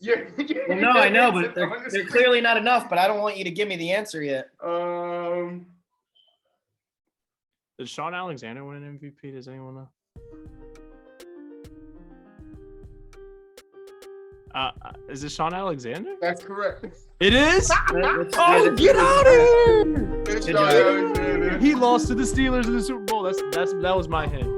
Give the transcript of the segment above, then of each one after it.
Well, no, I know, but they're clearly not enough. But I don't want you to give me the answer yet. Did Sean Alexander win an MVP? Does anyone know? Is it Sean Alexander? That's correct. It is? Oh, Get out of here! It's Sean Alexander. He lost to the Steelers in the Super Bowl. That was my hint.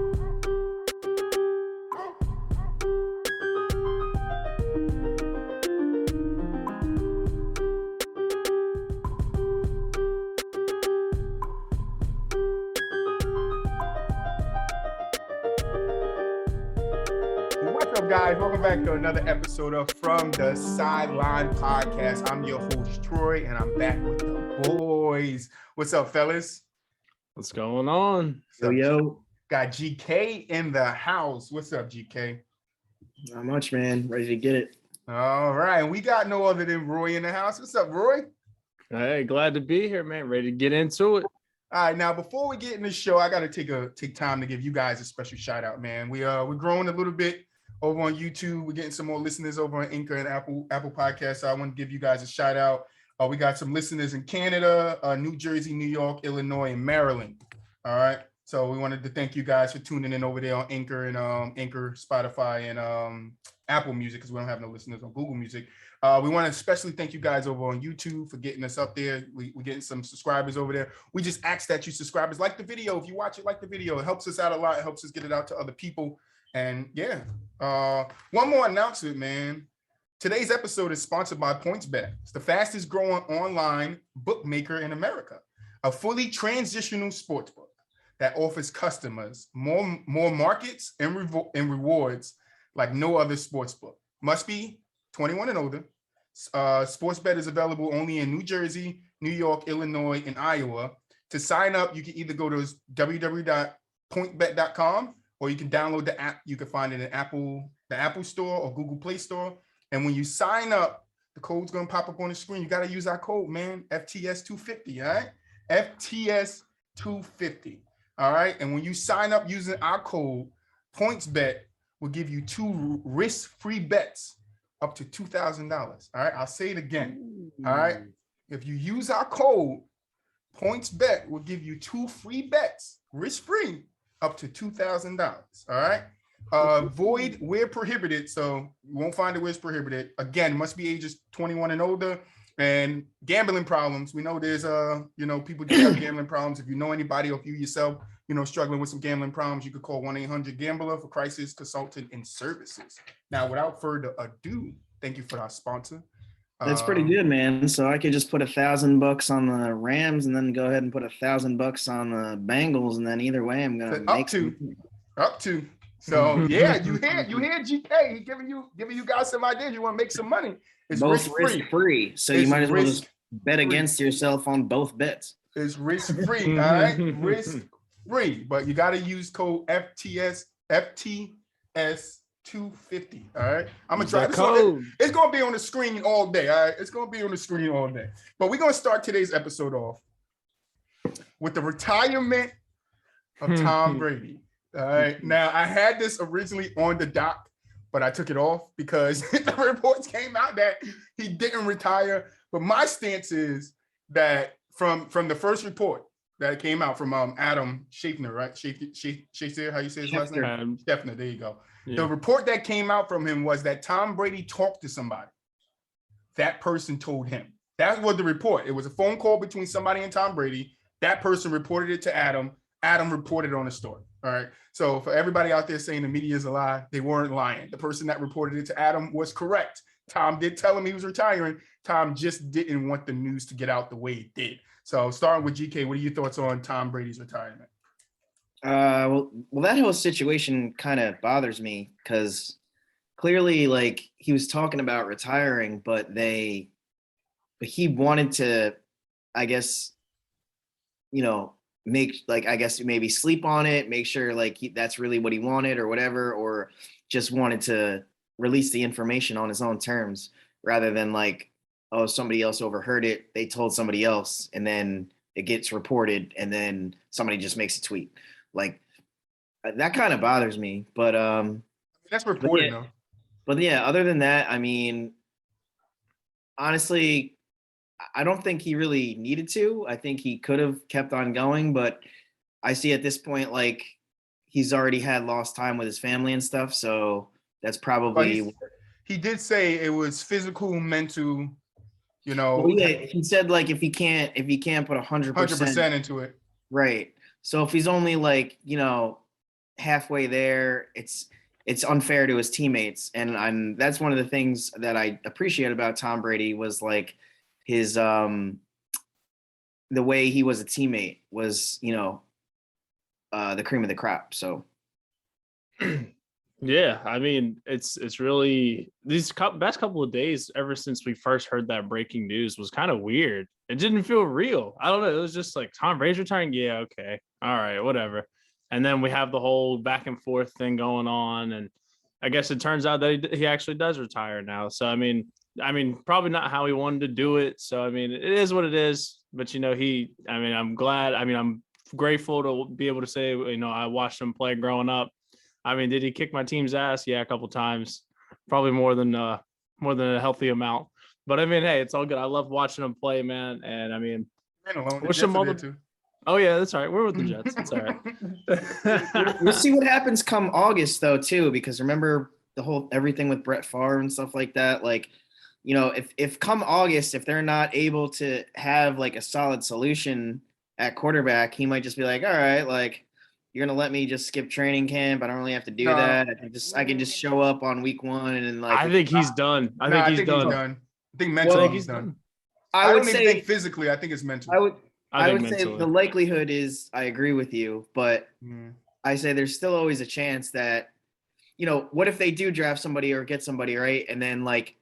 What's up, guys? Welcome back to another episode of From the Sideline podcast. I'm your host, Troy, and I'm back with the boys. What's up, fellas? What's going on? Yo. Got GK in the house. What's up, GK? Not much, man. Ready to get it. All right. We got no other than Roy in the house. What's up, Roy? Hey, glad to be here, man. Ready to get into it. All right, now before we get in the show, I got to take time to give you guys a special shout out, man. We're growing a little bit over on YouTube. We're getting some more listeners over on Anchor and Apple Podcasts. So I want to give you guys a shout out. We got some listeners in Canada, New Jersey, New York, Illinois, and Maryland. All right. So we wanted to thank you guys for tuning in over there on Anchor and Anchor, Spotify, and Apple Music, because we don't have no listeners on Google Music. We want to especially thank you guys over on YouTube for getting us up there. We're getting some subscribers over there. We just ask that you subscribers like the video. If you watch it, like the video. It helps us out a lot. It helps us get it out to other people. And yeah, one more announcement, man. Today's episode is sponsored by PointsBet. It's the fastest growing online bookmaker in America, a fully transitional sportsbook that offers customers more markets and rewards like no other sportsbook. Must be 21 and older. SportsBet is available only in New Jersey, New York, Illinois, and Iowa. To sign up, you can either go to www.pointbet.com or you can download the app. You can find it in the Apple Store or Google Play Store. And when you sign up, the code's gonna pop up on the screen. You gotta use our code, man, FTS250, all right? FTS250, all right? And when you sign up using our code, PointsBet will give you 2 risk-free bets up to $2,000, all right? I'll say it again, all right? If you use our code, PointsBet will give you 2 free bets, risk-free, up to $2,000, all right? Void where prohibited, so you won't find it where it's prohibited. Again, must be ages 21 and older. And gambling problems, we know there's people do have gambling problems. If you know anybody or if you yourself, struggling with some gambling problems, you could call 1-800-GAMBLER for crisis consultant and services. Now, without further ado, thank you for our sponsor. That's pretty good, man. So I could just put $1,000 on the Rams and then go ahead and put $1,000 on the Bengals, and then either way, I'm gonna up to. So yeah, you hear GK. He giving you guys some ideas. You want to make some money. It's both risk-free. So you might as well just bet against yourself on both bets. It's risk-free, all right? Risk-free, but you got to use code FTS250. All right, I'm gonna try this. It's gonna be on the screen all day. All right, it's gonna be on the screen all day. But we're gonna start today's episode off with the retirement of Tom Brady. All right. Now, I had this originally on the doc, but I took it off because the reports came out that he didn't retire. But my stance is that from the first report that came out from Adam Schefter, right? Schefter, how you say his last name? Schefter, there you go. Yeah. The report that came out from him was that Tom Brady talked to somebody. That person told him. That was the report. It was a phone call between somebody and Tom Brady. That person reported it to Adam. Adam reported on the story. All right. So for everybody out there saying the media is a lie, they weren't lying. The person that reported it to Adam was correct. Tom did tell him he was retiring. Tom just didn't want the news to get out the way it did. So starting with GK, what are your thoughts on Tom Brady's retirement? Well, that whole situation kind of bothers me because clearly, like, he was talking about retiring, but he wanted to, I guess, maybe sleep on it, make sure that's really what he wanted or whatever, or just wanted to release the information on his own terms rather than somebody else overheard it, they told somebody else, and then it gets reported, and then somebody just makes a tweet. That kind of bothers me, but that's reported though. But yeah, other than that, I mean, honestly, I don't think he really needed to. I think he could have kept on going, but I see at this point, like, he's already had lost time with his family and stuff. So that's But probably. he did say it was physical, mental, you know, Well, yeah, he said like if he can't put 100% 100% into it. right. So if he's only like, halfway there, it's unfair to his teammates. And that's one of the things that I appreciate about Tom Brady was like his the way he was a teammate was, the cream of the crop. So Yeah, I mean, it's really these best couple of days ever since we first heard that breaking news was kind of weird. It didn't feel real. I don't know. It was just like Tom Brady's retiring. Yeah, okay, all right, whatever. And then we have the whole back and forth thing going on, and I guess it turns out that he actually does retire now. So I mean, probably not how he wanted to do it. So I mean, it is what it is. But I'm glad. I mean, I'm grateful to be able to say, I watched him play growing up. I mean, did he kick my team's ass? Yeah, a couple times, probably more than a healthy amount. But I mean, hey, it's all good. I love watching him play, man. And I mean, wish him all the. Too. Oh yeah, that's all right. We're with the Jets. It's all right. We'll see what happens come August though, too, because remember the whole everything with Brett Favre and stuff like that. Like, if come August, if they're not able to have like a solid solution at quarterback, he might just be like, all right, like, you're gonna let me just skip training camp. I don't really have to do that. I can just show up on week 1 and then like. I think he's done. I think he's done. I think mentally he's done. I don't even think physically. I think it's mental. I would say the likelihood is I agree with you, but I say there's still always a chance that, what if they do draft somebody or get somebody, right? And then like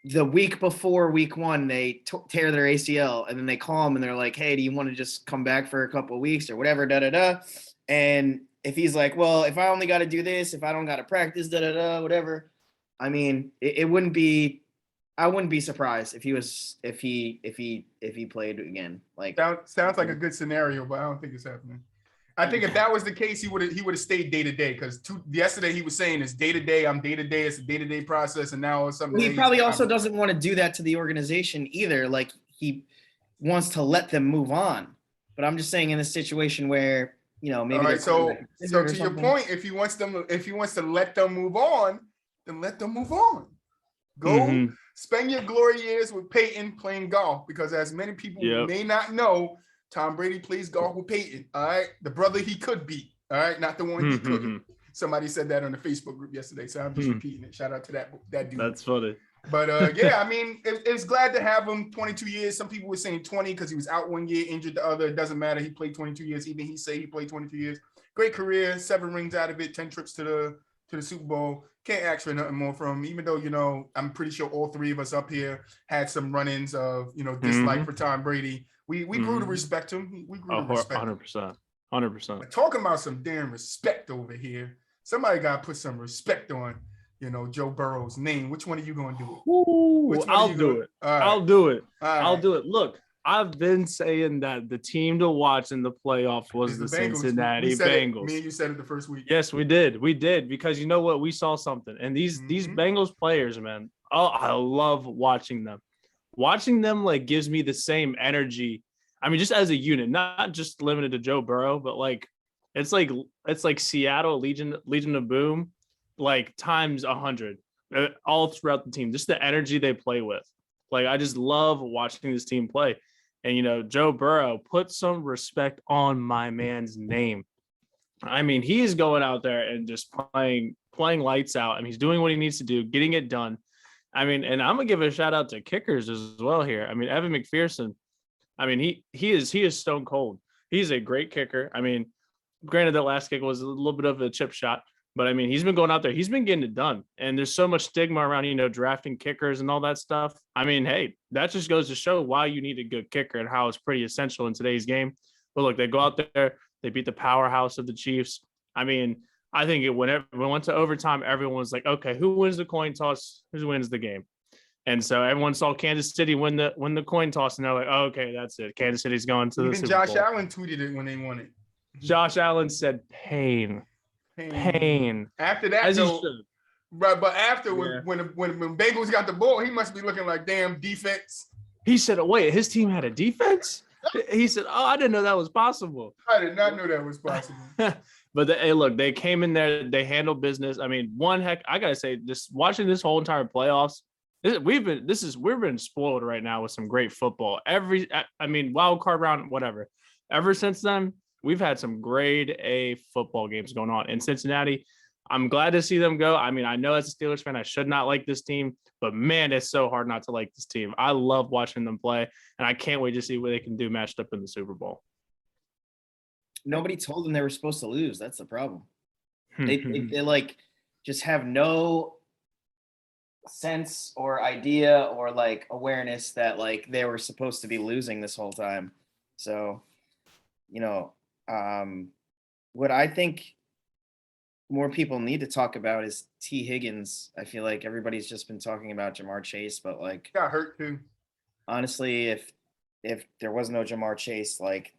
the week before week 1, they tear their ACL and then they call him and they're like, hey, do you want to just come back for a couple of weeks or whatever, And if he's like, well, if I only got to do this, if I don't got to practice, whatever. I mean, it wouldn't be, I wouldn't be surprised if he played again. Like sounds like a good scenario, but I don't think it's happening. I think if that was the case, he would have stayed day to day because yesterday he was saying it's day to day. I'm day to day. It's a day to day process, and now it's something. He probably also doesn't want to do that to the organization either. Like he wants to let them move on. But I'm just saying in this situation where maybe. All right, so to your point, if he wants to let them move on, then let them move on. Go spend your glory years with Peyton playing golf because as many people may not know. Tom Brady plays golf with Peyton, all right? The brother he could beat, all right? Not the one he couldn't. Somebody said that on the Facebook group yesterday, so I'm just repeating it. Shout out to that dude. That's funny. But, yeah, I mean, it's glad to have him 22 years. Some people were saying 20 because he was out 1 year, injured the other. It doesn't matter. He played 22 years. Even he say he played 22 years. Great career, 7 rings out of it, 10 trips to the Super Bowl. Can't ask for nothing more from him, even though, I'm pretty sure all 3 of us up here had some run-ins of, dislike for Tom Brady. We grew to respect him. We grew to respect him. 100%. But talking about some damn respect over here, somebody got to put some respect on, Joe Burrow's name. Which one are you going to do? I'll do it. I'll do it. I'll do it. Look, I've been saying that the team to watch in the playoffs was the Cincinnati Bengals. Me and you said it the first week. Yes, we did. We did because you know what? We saw something. And these Bengals players, man, I love watching them. Watching them like gives me the same energy. I mean, just as a unit, not just limited to Joe Burrow, but like it's like Seattle Legion of Boom, like times 100, all throughout the team. Just the energy they play with. Like I just love watching this team play. And Joe Burrow, put some respect on my man's name. I mean, he's going out there and just playing lights out. I mean, he's doing what he needs to do, getting it done. I mean, and I'm gonna give a shout out to kickers as well here. I mean, Evan McPherson. I mean, he is stone cold. He's a great kicker. I mean, granted that last kick was a little bit of a chip shot, but I mean, he's been going out there. He's been getting it done. And there's so much stigma around, drafting kickers and all that stuff. I mean, hey, that just goes to show why you need a good kicker and how it's pretty essential in today's game. But look, they go out there, they beat the powerhouse of the Chiefs. I mean, I think when we went to overtime, everyone was like, okay, who wins the coin toss? Who wins the game? And so everyone saw Kansas City win the coin toss, and they're like, oh, okay, that's it. Kansas City's going to the Super Bowl. Josh Allen tweeted it when they won it. Josh Allen said pain. After that, Right, but after Yeah. when Bengals got the ball, he must be looking like damn defense. He said, oh, wait, his team had a defense? He said, oh, I didn't know that was possible. I did not know that was possible. But hey, look, they came in there, they handled business. I mean, I gotta say, just watching this whole entire playoffs, we've been spoiled right now with some great football. I mean, wild card round, whatever. Ever since then, we've had some grade A football games going on in Cincinnati. I'm glad to see them go. I mean, I know as a Steelers fan, I should not like this team, but man, it's so hard not to like this team. I love watching them play, and I can't wait to see what they can do matched up in the Super Bowl. Nobody told them they were supposed to lose. That's the problem. They like just have no sense or idea or like awareness that like they were supposed to be losing this whole time. So, what I think more people need to talk about is T. Higgins. I feel like everybody's just been talking about Jamar Chase, but like Got hurt too. honestly, if there was no Jamar Chase, like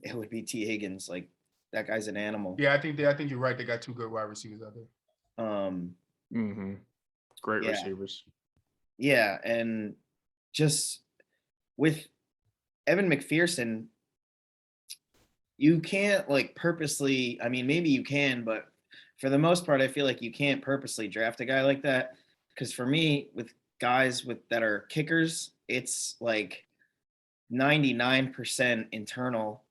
it would be T. Higgins. Like that guy's an animal. Yeah, I think you're right. They got two good wide receivers out there. Great receivers. Yeah, and just with Evan McPherson, you can't like purposely, I mean, maybe you can, but for the most part, I feel like you can't purposely draft a guy like that. Because for me, with guys that are kickers, it's like 99% internal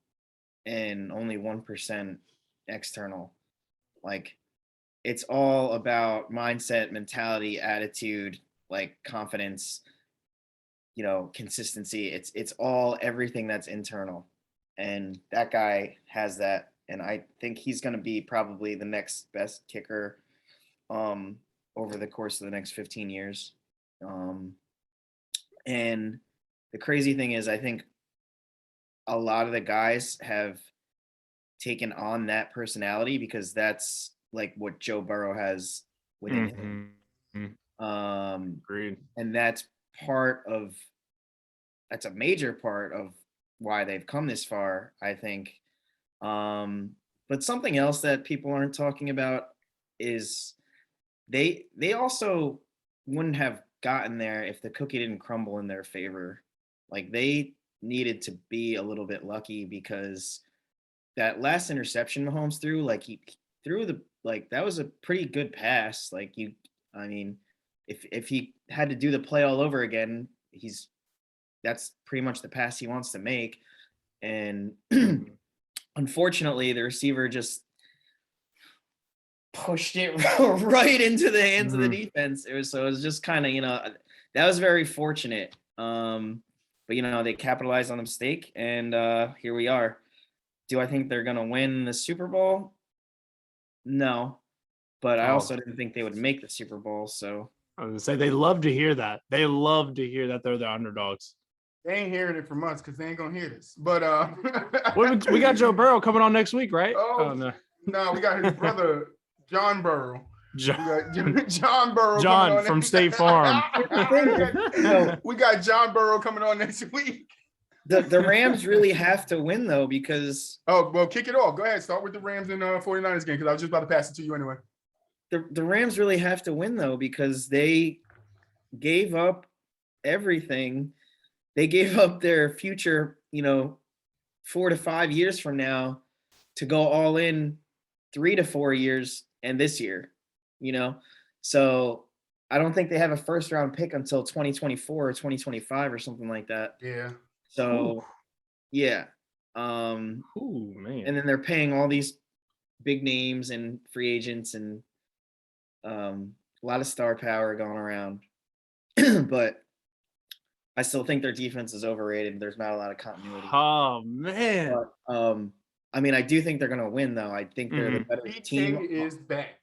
and only 1% external. Like it's all about mindset, mentality, attitude, like confidence, consistency. It's all everything that's internal. And that guy has that. And I think he's going to be probably the next best kicker over the course of the next 15 years. And the crazy thing is, I think a lot of the guys have taken on that personality because that's like what Joe Burrow has within him. Agreed. And that's a major part of why they've come this far, I think. But something else that people aren't talking about is they also wouldn't have gotten there if the cookie didn't crumble in their favor. Like they needed to be a little bit lucky because that last interception Mahomes threw, like he threw that was a pretty good pass. I mean, if he had to do the play all over again, that's pretty much the pass he wants to make. And unfortunately, the receiver just pushed it right into the hands of the defense. It was just kind of, that was very fortunate. But they capitalized on the mistake, and here we are. Do I think they're gonna win the Super Bowl? No, but I also didn't think they would make the Super Bowl. So I was gonna say they love to hear that. They love to hear that they're the underdogs. They ain't hearing it from us because they ain't gonna hear this. But we got Joe Burrow coming on next week, right? Oh no, we got his brother John Burrow. John Burrow from State Farm. We got John Burrow coming on next week. The Rams really have to win though, because kick it off. Go ahead, start with the Rams and 49ers game because I was just about to pass it to you anyway. The Rams really have to win though because they gave up everything. They gave up their future, 4 to 5 years from now to go all in 3 to 4 years and this year, So I don't think they have a first round pick until 2024 or 2025 or something like that. Yeah. So, yeah. Man. And then they're paying all these big names and free agents and a lot of star power going around. But I still think their defense is overrated. There's not a lot of continuity. Oh, man. But, I mean, I do think they're going to win, though. I think they're the better team. Is back.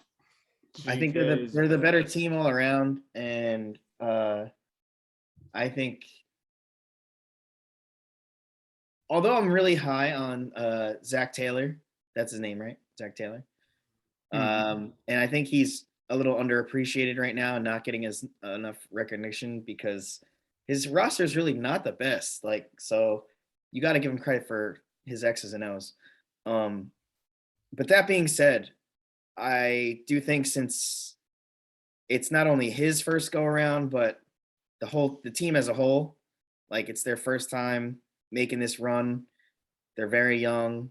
I think they're the better team all around. And I think, although I'm really high on Zach Taylor, that's his name, right? Zach Taylor. And I think he's a little underappreciated right now and not getting enough recognition because his roster is really not the best. So you got to give him credit for his X's and O's. But that being said, I do think since it's not only his first go around, but the team as a whole. Like, it's their first time making this run. They're very young.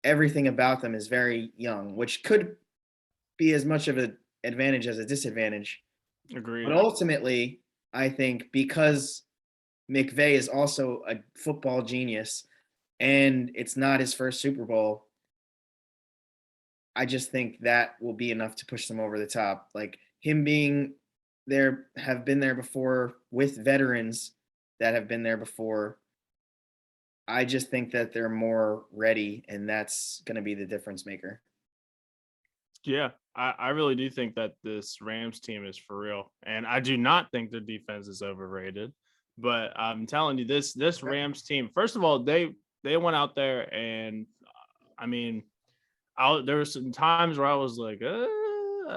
Everything about them is very young, which could be as much of an advantage as a disadvantage. Agreed. But ultimately, I think because McVay is also a football genius and it's not his first Super Bowl, I just think that will be enough to push them over the top. Like, him being there, have been there before with veterans that have been there before. I just think that they're more ready, and that's going to be the difference maker. Yeah, I really do think that this Rams team is for real. And I do not think their defense is overrated. But I'm telling you, this Rams team, first of all, they went out there and I mean, there were some times where I was like, I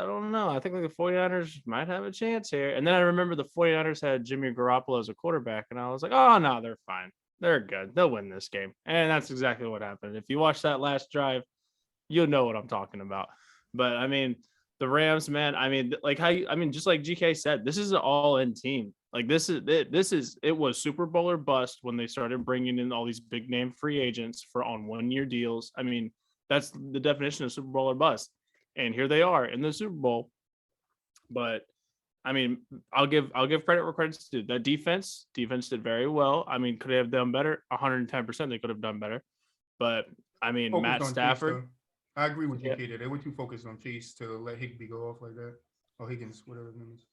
don't know. I think like the 49ers might have a chance here. And then I remember the 49ers had Jimmy Garoppolo as a quarterback, and I was like, oh no, they're fine. They're good. They'll win this game. And that's exactly what happened. If you watch that last drive, you'll know what I'm talking about. But I mean, the Rams, man, I mean, just like GK said, this is an all-in team. Like it was Super Bowl or bust when they started bringing in all these big name free agents on 1-year deals. I mean, that's the definition of Super Bowl or bust. And here they are in the Super Bowl. But I mean, I'll give credit where credit's due. That defense did very well. I mean, could they have done better? 110% they could have done better. But I mean, Focused Matt on Stafford. Chase, I agree with GK there. They were too focused on Chase to let Higbee go off like that. Or Higgins, whatever his name is.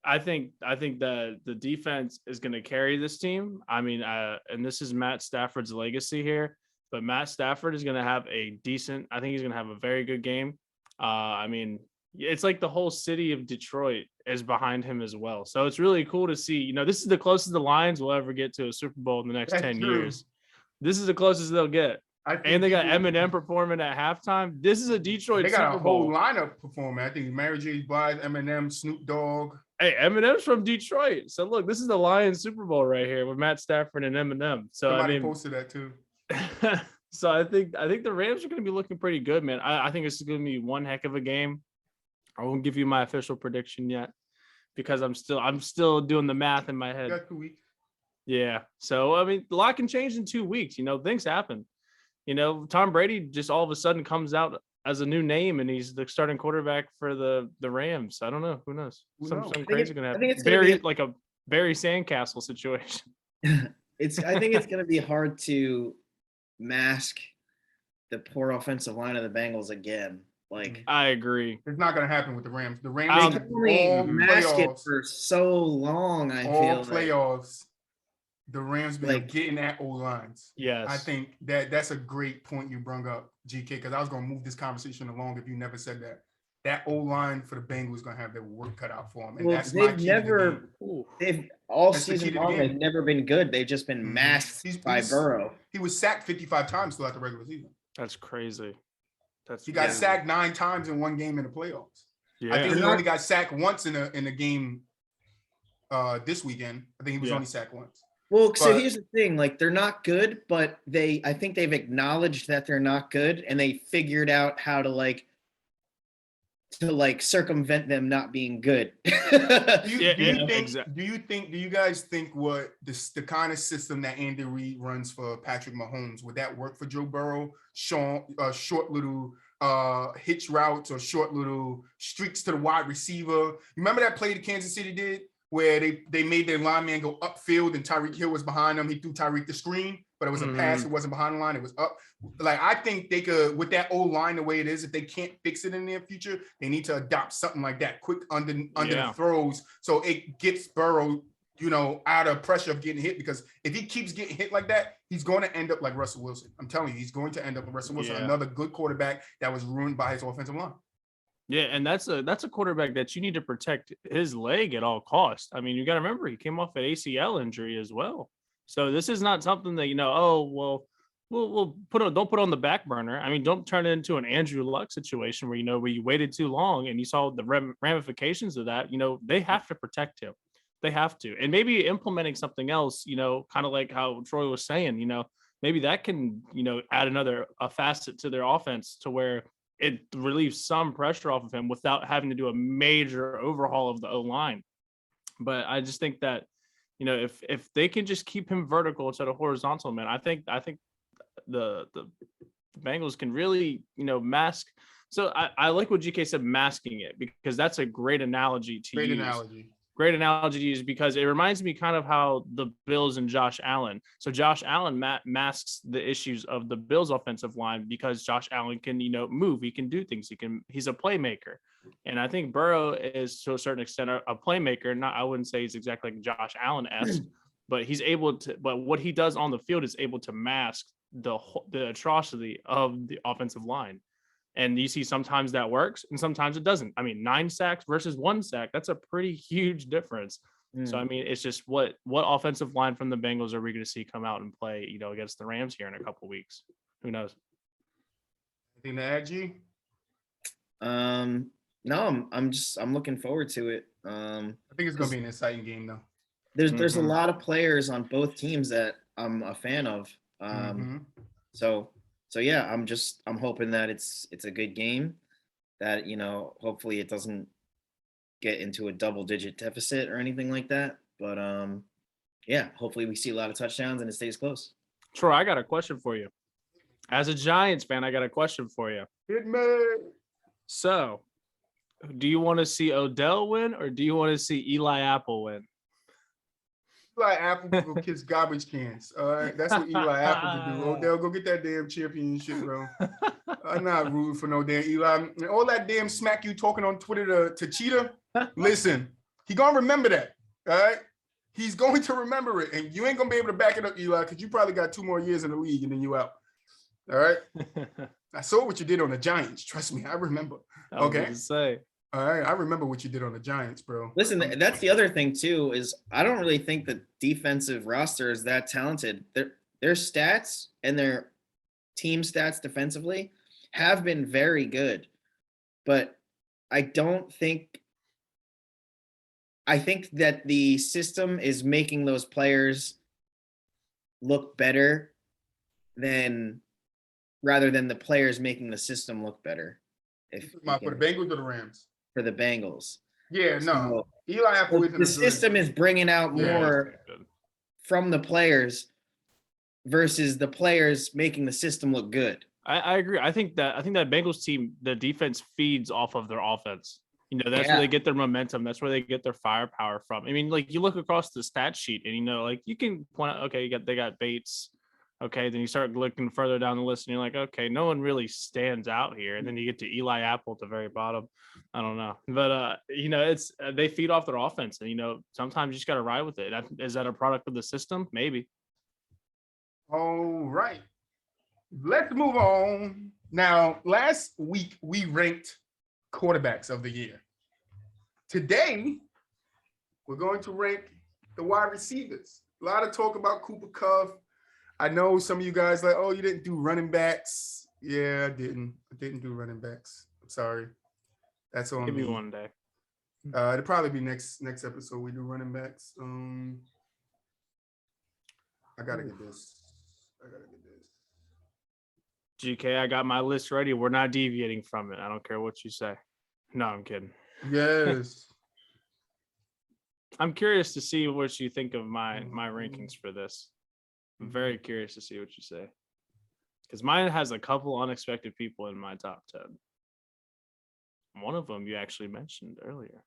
I think that the defense is going to carry this team. I mean, and this is Matt Stafford's legacy here, but Matt Stafford is going to have I think he's going to have a very good game. I mean, it's like the whole city of Detroit is behind him as well. So it's really cool to see, this is the closest the Lions will ever get to a Super Bowl in the next 10 years. This is the closest they'll get. And they got Eminem performing at halftime. This is a Detroit Super Bowl. They got a whole lineup performing. I think Mary J. Blige, Eminem, Snoop Dogg. Hey, Eminem's from Detroit. So look, this is the Lions Super Bowl right here with Matt Stafford and Eminem. So somebody posted that too. So I think the Rams are going to be looking pretty good, man. I think it's going to be one heck of a game. I won't give you my official prediction yet because I'm still doing the math in my head. You got 2 weeks. Yeah. So I mean, a lot can change in 2 weeks. Things happen. Tom Brady just all of a sudden comes out as a new name and he's the starting quarterback for the Rams. I don't know. Who knows? Something crazy going to happen. Like a Barry Sandcastle situation. I think it's going to be hard to mask the poor offensive line of the Bengals again. Like, I agree. It's not going to happen with the Rams. The Rams only mask it for so long. I feel playoffs. The Rams been getting at O-lines. Yes. I think that's a great point you brought up, GK, because I was going to move this conversation along if you never said that. That O-line for the Bengals is going to have their work cut out for them. And that's my key to the game. They've all season long, they've never been good. They've just been masked by Burrow. He was sacked 55 times throughout the regular season. That's crazy. He got sacked 9 times in one game in the playoffs. Yeah. I think he only got sacked once in a game this weekend. I think he was only sacked once. Well, so here's the thing, like, they're not good, but I think they've acknowledged that they're not good, and they figured out how to circumvent them not being good. Do you guys think what the kind of system that Andy Reid runs for Patrick Mahomes, would that work for Joe Burrow? Short little hitch routes or short little streaks to the wide receiver. You remember that play that Kansas City did where they made their lineman go upfield and Tyreek Hill was behind them. He threw Tyreek the screen, but it was a pass. It wasn't behind the line. It was up. Like, I think they could, with that old line the way it is, if they can't fix it in the near future, they need to adopt something like that, quick under the throws, so it gets Burrow, out of pressure of getting hit. Because if he keeps getting hit like that, he's going to end up like Russell Wilson. I'm telling you, he's going to end up like Russell Wilson, another good quarterback that was ruined by his offensive line. Yeah, and that's a quarterback that you need to protect his leg at all costs. I mean, you got to remember he came off an ACL injury as well. So this is not something that we'll don't put on the back burner. I mean, don't turn it into an Andrew Luck situation where you waited too long and you saw the ramifications of that. They have to protect him. They have to, and maybe implementing something else. Kind of like how Troy was saying. Maybe that can add a facet to their offense to where it relieves some pressure off of him without having to do a major overhaul of the O-line. But I just think that, if they can just keep him vertical instead of horizontal, man, I think the Bengals can really, mask. So I like what GK said, masking it, because that's a great analogy to use. Great analogy to use, because it reminds me kind of how the Bills and Josh Allen. So Josh Allen masks the issues of the Bills offensive line because Josh Allen can, move. He can do things. He's a playmaker. And I think Burrow is, to a certain extent, a playmaker. I wouldn't say he's exactly like Josh Allen-esque, but he's able to. But what he does on the field is able to mask the atrocity of the offensive line. And you see sometimes that works and sometimes it doesn't. I mean, 9 sacks versus 1 sack, that's a pretty huge difference. So, I mean, it's just what offensive line from the Bengals are we going to see come out and play, against the Rams here in a couple of weeks? Who knows? Anything to add, G? No, I'm looking forward to it. I think it's going to be an exciting game, though. There's a lot of players on both teams that I'm a fan of. So yeah, I'm hoping that it's a good game, that, hopefully it doesn't get into a double-digit deficit or anything like that. But yeah, hopefully we see a lot of touchdowns and it stays close. Troy, I got a question for you. As a Giants fan, I got a question for you. Hit me. So, do you want to see Odell win or do you want to see Eli Apple win? Eli Apple will kiss garbage cans. All right, that's what Eli Apple can do. Odell, go get that damn championship, bro. I'm not rooting for no damn Eli. And all that damn smack you talking on Twitter to Cheetah. Listen, he gonna remember that. All right, he's going to remember it, and you ain't gonna be able to back it up, Eli, because you probably got 2 more years in the league and then you out. All right. I saw what you did on the Giants. Trust me, I remember. Okay. All right, I remember what you did on the Giants, bro. Listen, that's the other thing too, is I don't really think the defensive roster is that talented. Their stats and their team stats defensively have been very good, but I think that the system is making those players look better rather than the players making the system look better. For the Bengals or the Rams? For the Bengals. Yeah, no. Eli Apple isn't the system is bringing out more from the players versus the players making the system look good. I agree. I think that Bengals team, the defense feeds off of their offense. That's where they get their momentum. That's where they get their firepower from. I mean, like, you look across the stat sheet and, like, you can point out, okay, they got Bates. Okay, then you start looking further down the list and you're like, okay, no one really stands out here. And then you get to Eli Apple at the very bottom. I don't know. But, it's they feed off their offense. And, sometimes you just got to ride with it. Is that a product of the system? Maybe. All right. Let's move on. Now, last week we ranked quarterbacks of the year. Today, we're going to rank the wide receivers. A lot of talk about Cooper Kupp. I know some of you guys like, oh, you didn't do running backs. Yeah, I didn't. I didn't do running backs. I'm sorry. That's on me. Give me one day. It'll probably be next episode we do running backs. I gotta get this. GK, I got my list ready. We're not deviating from it. I don't care what you say. No, I'm kidding. Yes. I'm curious to see what you think of my rankings for this. I'm very curious to see what you say, because mine has a couple unexpected people in my top 10. One of them you actually mentioned earlier.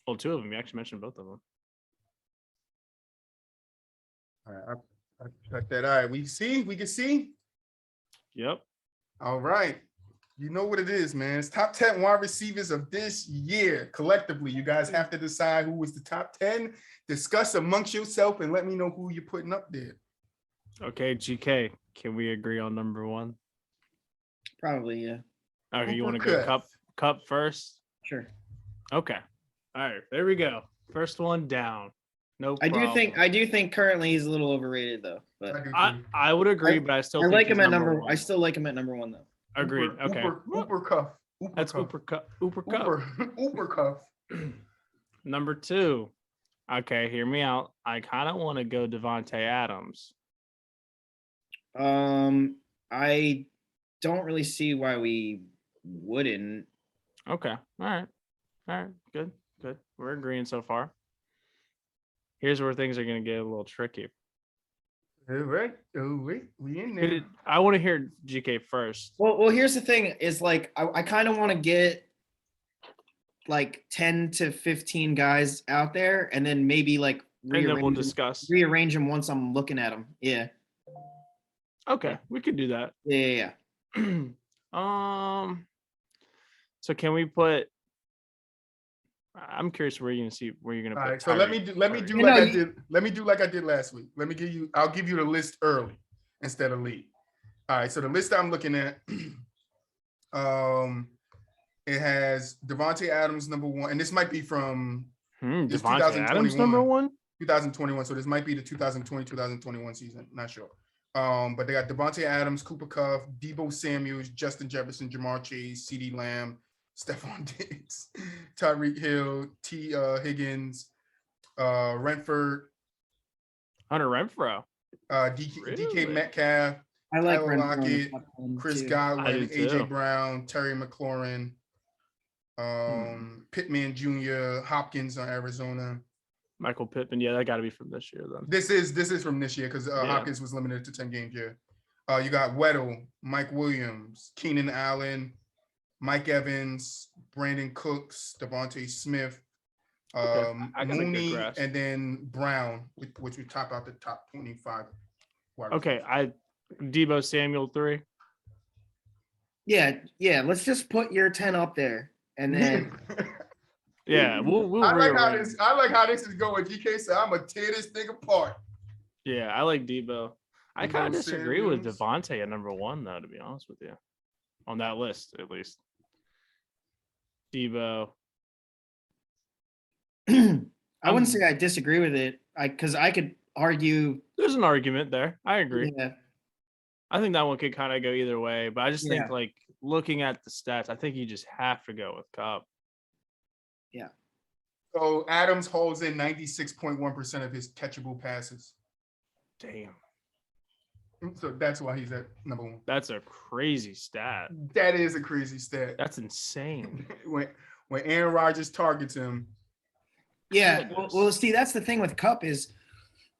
Well, 2 of them you actually mentioned, both of them. All right, I got that. All right, we can see. Yep. All right. You know what it is, man. It's top 10 wide receivers of this year. Collectively, you guys have to decide who was the top 10. Discuss amongst yourself and let me know who you're putting up there. Okay, GK, can we agree on number 1? Probably, yeah. Okay, you want to go Cup first? Sure. Okay. All right, there we go. First one down. No problem. I do think currently he's a little overrated though. But I would agree, but I still think like him at number 1. I still like him at number 1 though. Agreed. Okay. Uber Cuff. That's Uber Cuff. Uber Cuff. Number 2. Okay, hear me out. I kind of want to go Devontae Adams. I don't really see why we wouldn't. Okay. All right. Good. We're agreeing so far. Here's where things are going to get a little tricky. All right. Oh, wait. We in there. I want to hear GK first. Well, here's the thing is like, I kind of want to get like 10 to 15 guys out there and then maybe like And then we'll discuss. rearrange them once I'm looking at them. Yeah. Okay. We could do that. Yeah. So can we put, I'm curious where you're going to put. All right, so let me do like I did last week. I'll give you the list early instead of late. All right, so the list I'm looking at, it has Devontae Adams number 1, and this might be from Devontae Adams number 1? 2021. So this might be the 2020-2021 season. Not sure. But they got Devontae Adams, Cooper Kupp, Deebo Samuels, Justin Jefferson, Jamar Chase, CeeDee Lamb, Stephon Diggs, Tyreek Hill, Higgins, Renford, Hunter Renfro, DK Metcalf, I like Tyler Lockett, Chris too. Godwin, too. AJ Brown, Terry McLaurin, Pittman Jr., Hopkins on Arizona. Michael Pittman. Yeah, that got to be from this year then. This is from this year because Hopkins was limited to 10 games. Yeah. You got Weddle, Mike Williams, Keenan Allen, Mike Evans, Brandon Cooks, Devontae Smith, Mooney, and then Brown, which would top out the top 25. Okay, Deebo Samuel 3. Yeah. Let's just put your 10 up there, and then Yeah, we'll I like how this is going. GK said, "I'm gonna tear this thing apart." Yeah, I like Deebo. I kind of disagree with Samuels. Devontae at number 1, though, to be honest with you, on that list at least. Deebo. I wouldn't say I disagree with it. Because I could argue. There's an argument there. I agree. Yeah. I think that one could kind of go either way, but I just think Yeah. like looking at the stats, I think you just have to go with Kupp. Yeah. So Adams holds in 96.1% of his catchable passes. Damn. So that's why he's at number 1. That's a crazy stat. That is a crazy stat. That's insane. when Aaron Rodgers targets him. Yeah. Well, see, that's the thing with Kupp is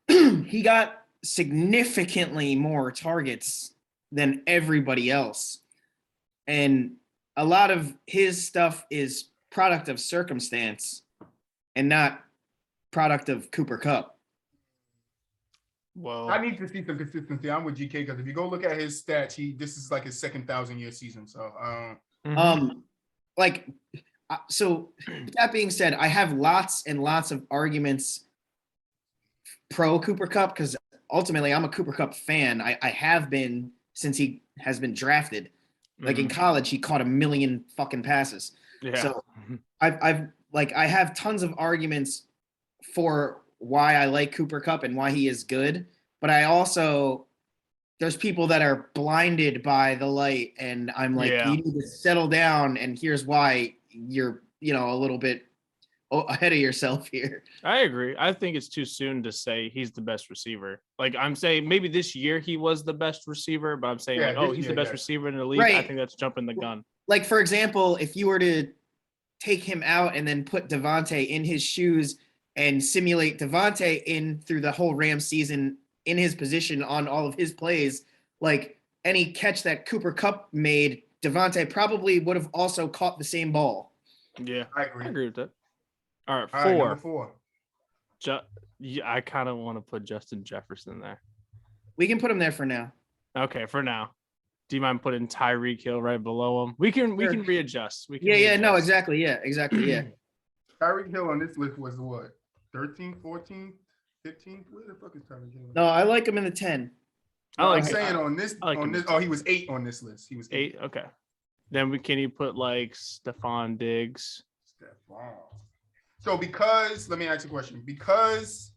he got significantly more targets than everybody else. And a lot of his stuff is product of circumstance and not product of Cooper Kupp. Well, I need to see some consistency. I'm with GK because if you go look at his stats, this is like his second 1,000-year season. So, so that being said, I have lots and lots of arguments pro Cooper Kupp because ultimately I'm a Cooper Kupp fan. I have been since he has been drafted. Like in college, he caught 1 million fucking passes. Yeah. So I have tons of arguments for why I like Cooper Kupp and why he is good, but I also there's people that are blinded by the light, and I'm like, you need to settle down, and here's why you're a little bit ahead of yourself here. I agree. I think it's too soon to say he's the best receiver. Like I'm saying, maybe this year he was the best receiver, but I'm saying he's the best receiver in the league. Right. I think that's jumping the gun. Like for example, if you were to take him out and then put Devontae in his shoes and simulate Devontae in through the whole Rams season in his position on all of his plays, like any catch that Cooper Kupp made, Devontae probably would have also caught the same ball. Yeah, I agree with that. All right, 4. All right, number 4. I kind of want to put Justin Jefferson there. We can put him there for now. Okay, for now. Do you mind putting Tyreek Hill right below him? We can readjust. We can readjust. No, exactly. Yeah. Tyreek Hill on this list was what? 13, 14, 15? Where the fuck is Tyreek Hill? No, I like him in the 10. I'm saying on this. He was 8 on this list. He was 8. Okay. Then can you put like Stephon Diggs? So let me ask you a question. Because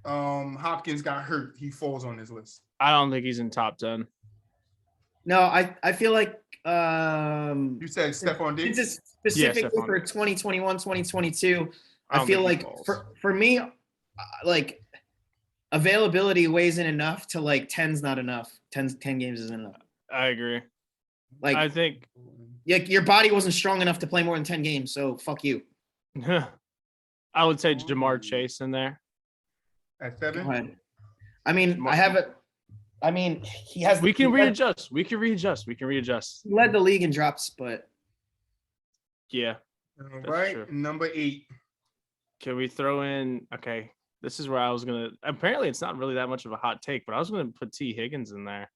Hopkins got hurt, he falls on this list. I don't think he's in top 10. No, I feel like you said Stephon Diggs? Specifically for 2021, 2022, I feel like for me, like availability weighs in enough to like 10's not enough. 10 games isn't enough. I agree. Like, I think your body wasn't strong enough to play more than 10 games, so fuck you. I would say Jamar Chase in there. At Go 7? ahead. I mean, I have it. I mean, he has. We can he readjust. We can readjust. led the league in drops, but Yeah. All That's right, true. number 8. Can we throw in? Okay, this is where I was gonna. Apparently, it's not really that much of a hot take, but I was gonna put T. Higgins in there.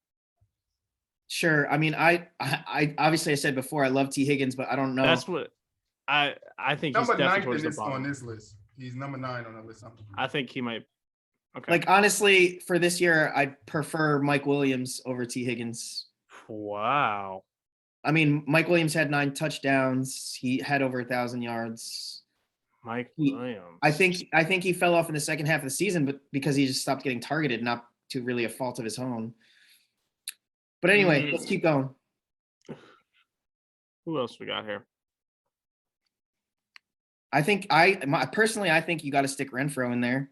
sure. I mean, I obviously I said before I love T. Higgins, but I don't know. That's what I think he's Number definitely 9th towards the on bottom. this list. He's number 9 on the list. I think he might. Okay. Like, honestly, for this year, I prefer Mike Williams over T. Higgins. Wow. I mean, Mike Williams had 9 touchdowns. He had over 1,000 yards. Mike Williams. I think he fell off in the second half of the season, but because he just stopped getting targeted, not to really a fault of his own. But anyway, let's keep going. Who else we got here? I think personally, I think you got to stick Renfro in there.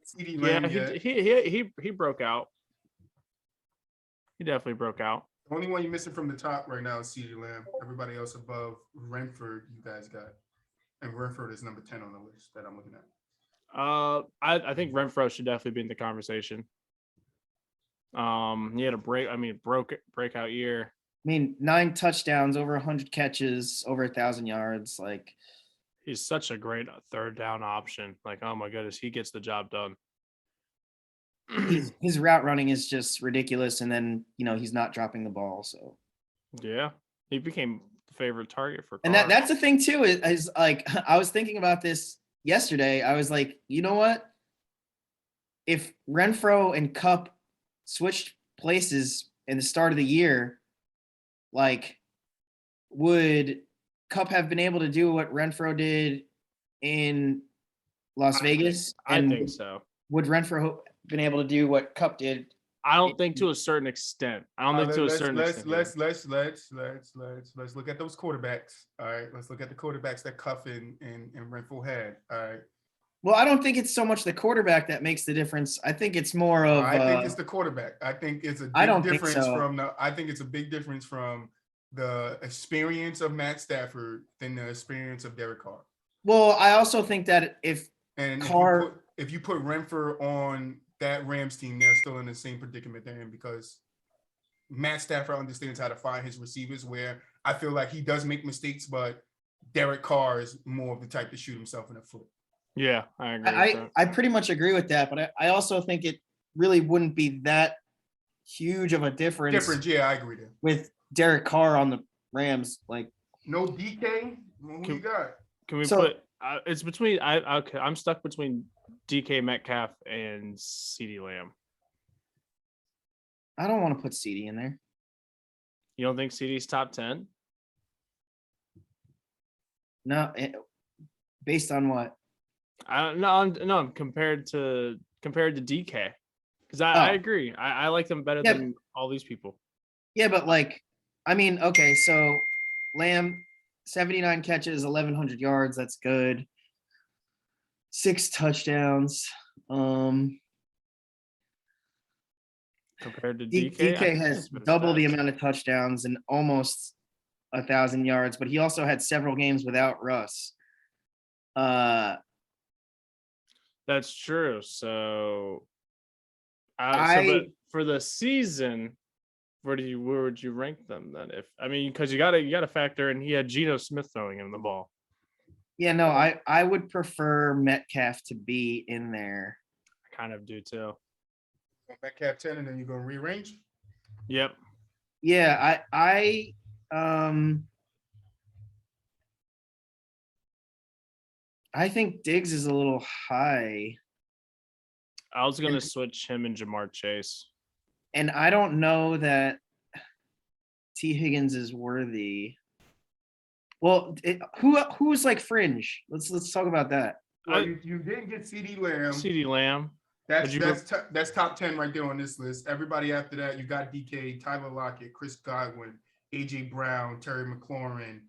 CD Yeah, Lamb, he broke out. He definitely broke out. The only one you're missing from the top right now is CD Lamb. Everybody else above Renford, you guys got. And Renford is number 10 on the list that I'm looking at. I think Renfro should definitely be in the conversation. He had a breakout year. I mean, 9 touchdowns, over 100 catches, over 1,000 yards. Like, he's such a great third down option. Like, oh my goodness, he gets the job done. his route running is just ridiculous, and then he's not dropping the ball. So yeah, he became the favorite target for. And that's the thing too. Is like, I was thinking about this yesterday. I was like, you know what? If Renfro and Kupp switched places in the start of the year, like, would Kupp have been able to do what Renfro did in Las Vegas? I think so. Would Renfro been able to do what Kupp did? I don't think to a certain extent. Let's look at those quarterbacks. All right, let's look at the quarterbacks that Kupp and Renfro had. All right. Well, I don't think it's so much the quarterback that makes the difference. I think it's more of. I think it's the quarterback. I think it's a big difference I think it's a big difference from the experience of Matt Stafford than the experience of Derek Carr. Well, I also think that if you put Renfro on that Rams team, they're still in the same predicament they're in, because Matt Stafford understands how to find his receivers, where I feel like he does make mistakes, but Derek Carr is more of the type to shoot himself in the foot. Yeah, I agree. I pretty much agree with that, but I also think it really wouldn't be that huge of a difference. Yeah, I agree there. With Derek Carr on the Rams, like, no DK. Who you got? Can we put? It's between. I'm stuck between DK Metcalf and CeeDee Lamb. I don't want to put CeeDee in there. You don't think CeeDee's top 10? No, based on what? No, compared to DK, because I agree. I like them better than all these people. Yeah, but like, I mean, okay, so Lamb, 79 catches, 1,100 yards. That's good. 6 touchdowns. Compared to DK, DK has double the amount of touchdowns and almost 1,000 yards, but he also had several games without Russ. That's true. So, but for the season, where would you rank them then? Because you gotta factor in he had Geno Smith throwing him the ball. Yeah, no, I would prefer Metcalf to be in there. I kind of do too. Metcalf 10, and then you're gonna rearrange. Yep. Yeah, I think Diggs is a little high. I was gonna switch him and Jamar Chase. And I don't know that T. Higgins is worthy. Well, who's like fringe? Let's talk about that. Well, you didn't get CeeDee Lamb. CeeDee Lamb. That's top 10 right there on this list. Everybody after that, you got DK, Tyler Lockett, Chris Godwin, AJ Brown, Terry McLaurin,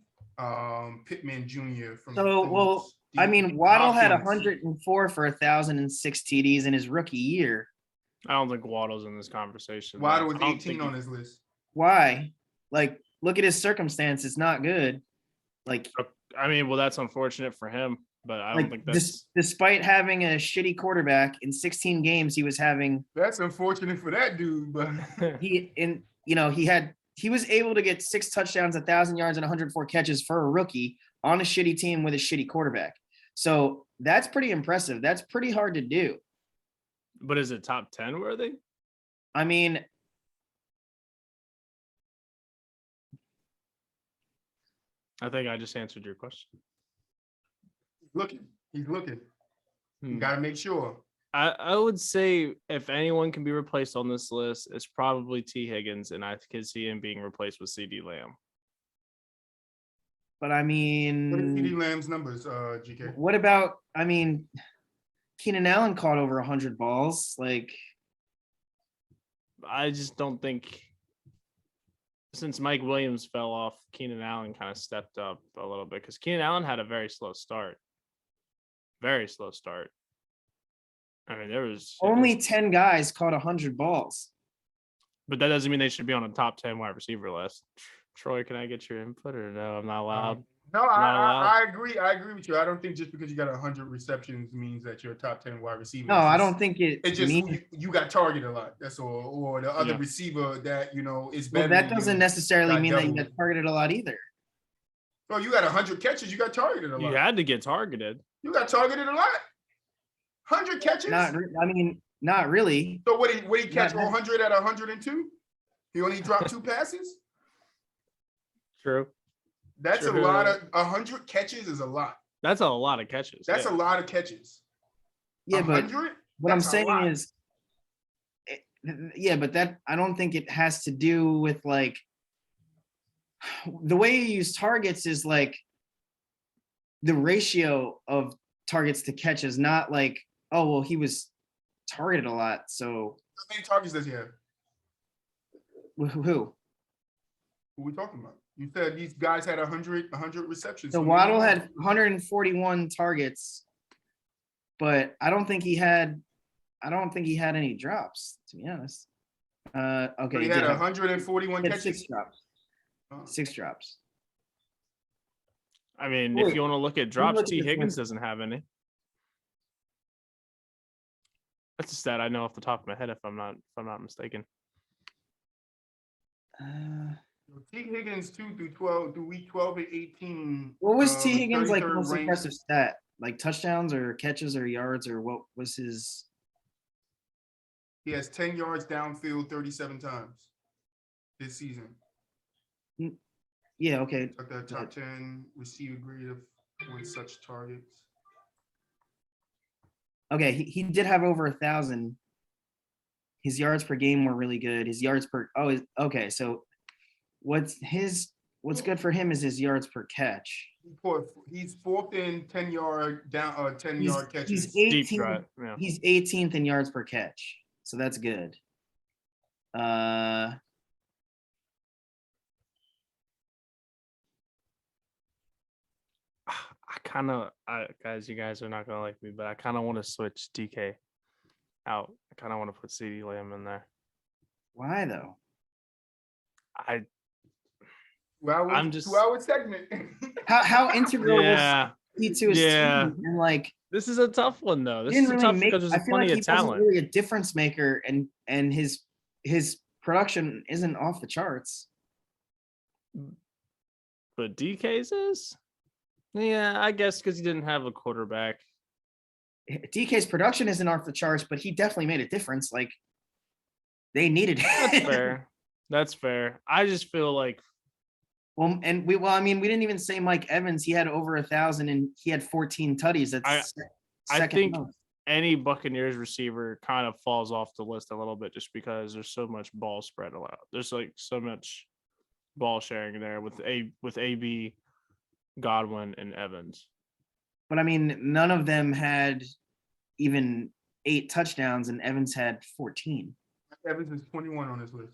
Pittman Jr. Waddle had 104 for 1,006 TDs in his rookie year. I don't think Waddle's in this conversation. Waddle was I don't 18 think on this list. Why? Like, look at his circumstances. Not good. Like, I mean, well, that's unfortunate for him, but I don't think that's. Despite having a shitty quarterback in 16 games, he was having. That's unfortunate for that dude, but he was able to get 6 touchdowns, 1,000 yards, and 104 catches for a rookie on a shitty team with a shitty quarterback. So that's pretty impressive. That's pretty hard to do. But is it top 10 worthy? I mean, I think I just answered your question. He's looking. You got to make sure. I would say if anyone can be replaced on this list, it's probably T. Higgins, and I could see him being replaced with CD Lamb. But I mean, what are CD Lamb's numbers, GK? What about? I mean, Keenan Allen caught over 100 balls. Like, I just don't think since Mike Williams fell off, Keenan Allen kind of stepped up a little bit because Keenan Allen had a very slow start. Very slow start. I mean, there was only 10 guys caught 100 balls. But that doesn't mean they should be on a top 10 wide receiver list. Troy, can I get your input or no? I'm not allowed. No, I agree. I agree with you. I don't think just because you got 100 receptions means that you're a top 10 wide receiver. No, I don't think it. It's just you got targeted a lot. That's all. Or the other receiver that is better. Well, that doesn't necessarily mean that you got targeted a lot either. Bro, you got 100 catches. You got targeted a lot. You had to get targeted. You got targeted a lot. 100 catches. Not really. So what he catch 100 at 102? He only dropped 2 passes. True. That's a lot of 100 catches is a lot. That's a lot of catches. That's a lot of catches. Yeah, but what I'm saying is, but that I don't think it has to do with like the way you use targets is like the ratio of targets to catches, not like, oh, well, he was targeted a lot. So how many targets does he have? Who? Who are we talking about? You said these guys had 100 receptions. So Waddle had 141 targets, but I don't think he had any drops, to be honest. Okay. So he had 141 catches. 6 drops. 6 drops. I mean, if you want to look at drops, T. Higgins doesn't have any. That's a stat I know off the top of my head, if I'm not mistaken. T. Higgins 2 through 12 through week 12 and 18. What was T. Higgins like most ranked. impressive stat? Like touchdowns or catches or yards, or what was his? He has 10 yards downfield 37 times this season. Yeah, okay. Took that top 10 receiver grade of 1 such targets. Okay, he did have over 1,000. His yards per game were really good. His yards per okay. So what's good for him is his yards per catch. He's 4th in 10-yard down 10-yard catches. He's 18th. Yeah. He's 18th in yards per catch. So that's good. Guys, you guys are not gonna like me, but I kind of want to switch DK out. I kind of want to put CD Lamb in there. Why though? I'm just 2-hour segment. how integral was he to his team? And like, this is a tough one though. This is tough because there's plenty of talent. Wasn't really a difference maker, and his production isn't off the charts. But DK's is. Yeah, I guess because he didn't have a quarterback. DK's production isn't off the charts, but he definitely made a difference. Like, they needed it. That's fair. I just feel like. We didn't even say Mike Evans. He had over 1,000 and he had 14 tutties. That's I think most. Any Buccaneers receiver kind of falls off the list a little bit just because there's so much ball spread allowed. There's like so much ball sharing there with AB, Godwin, and Evans. But I mean, none of them had even 8 touchdowns, and Evans had 14. Evans is 21 on this list.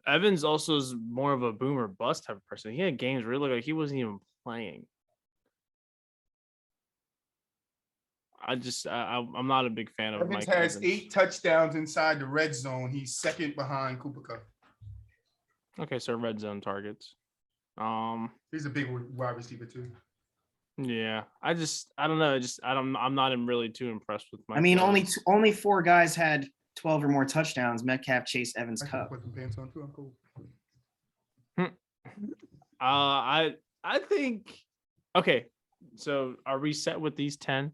Evans also is more of a boomer bust type of person. He had games really like he wasn't even playing. I'm not a big fan of Evans Mike has Evans. 8 touchdowns inside the red zone. He's second behind Cooper Kupp. Okay, so red zone targets. He's a big wide receiver too. Yeah, I don't know. I'm not really too impressed with Mike. I mean, Evans. only 4 guys had 12 or more touchdowns: Metcalf, Chase, Evans, I can Cup. put some pants on too. I'm cool. I think. Okay, so are we set with these 10?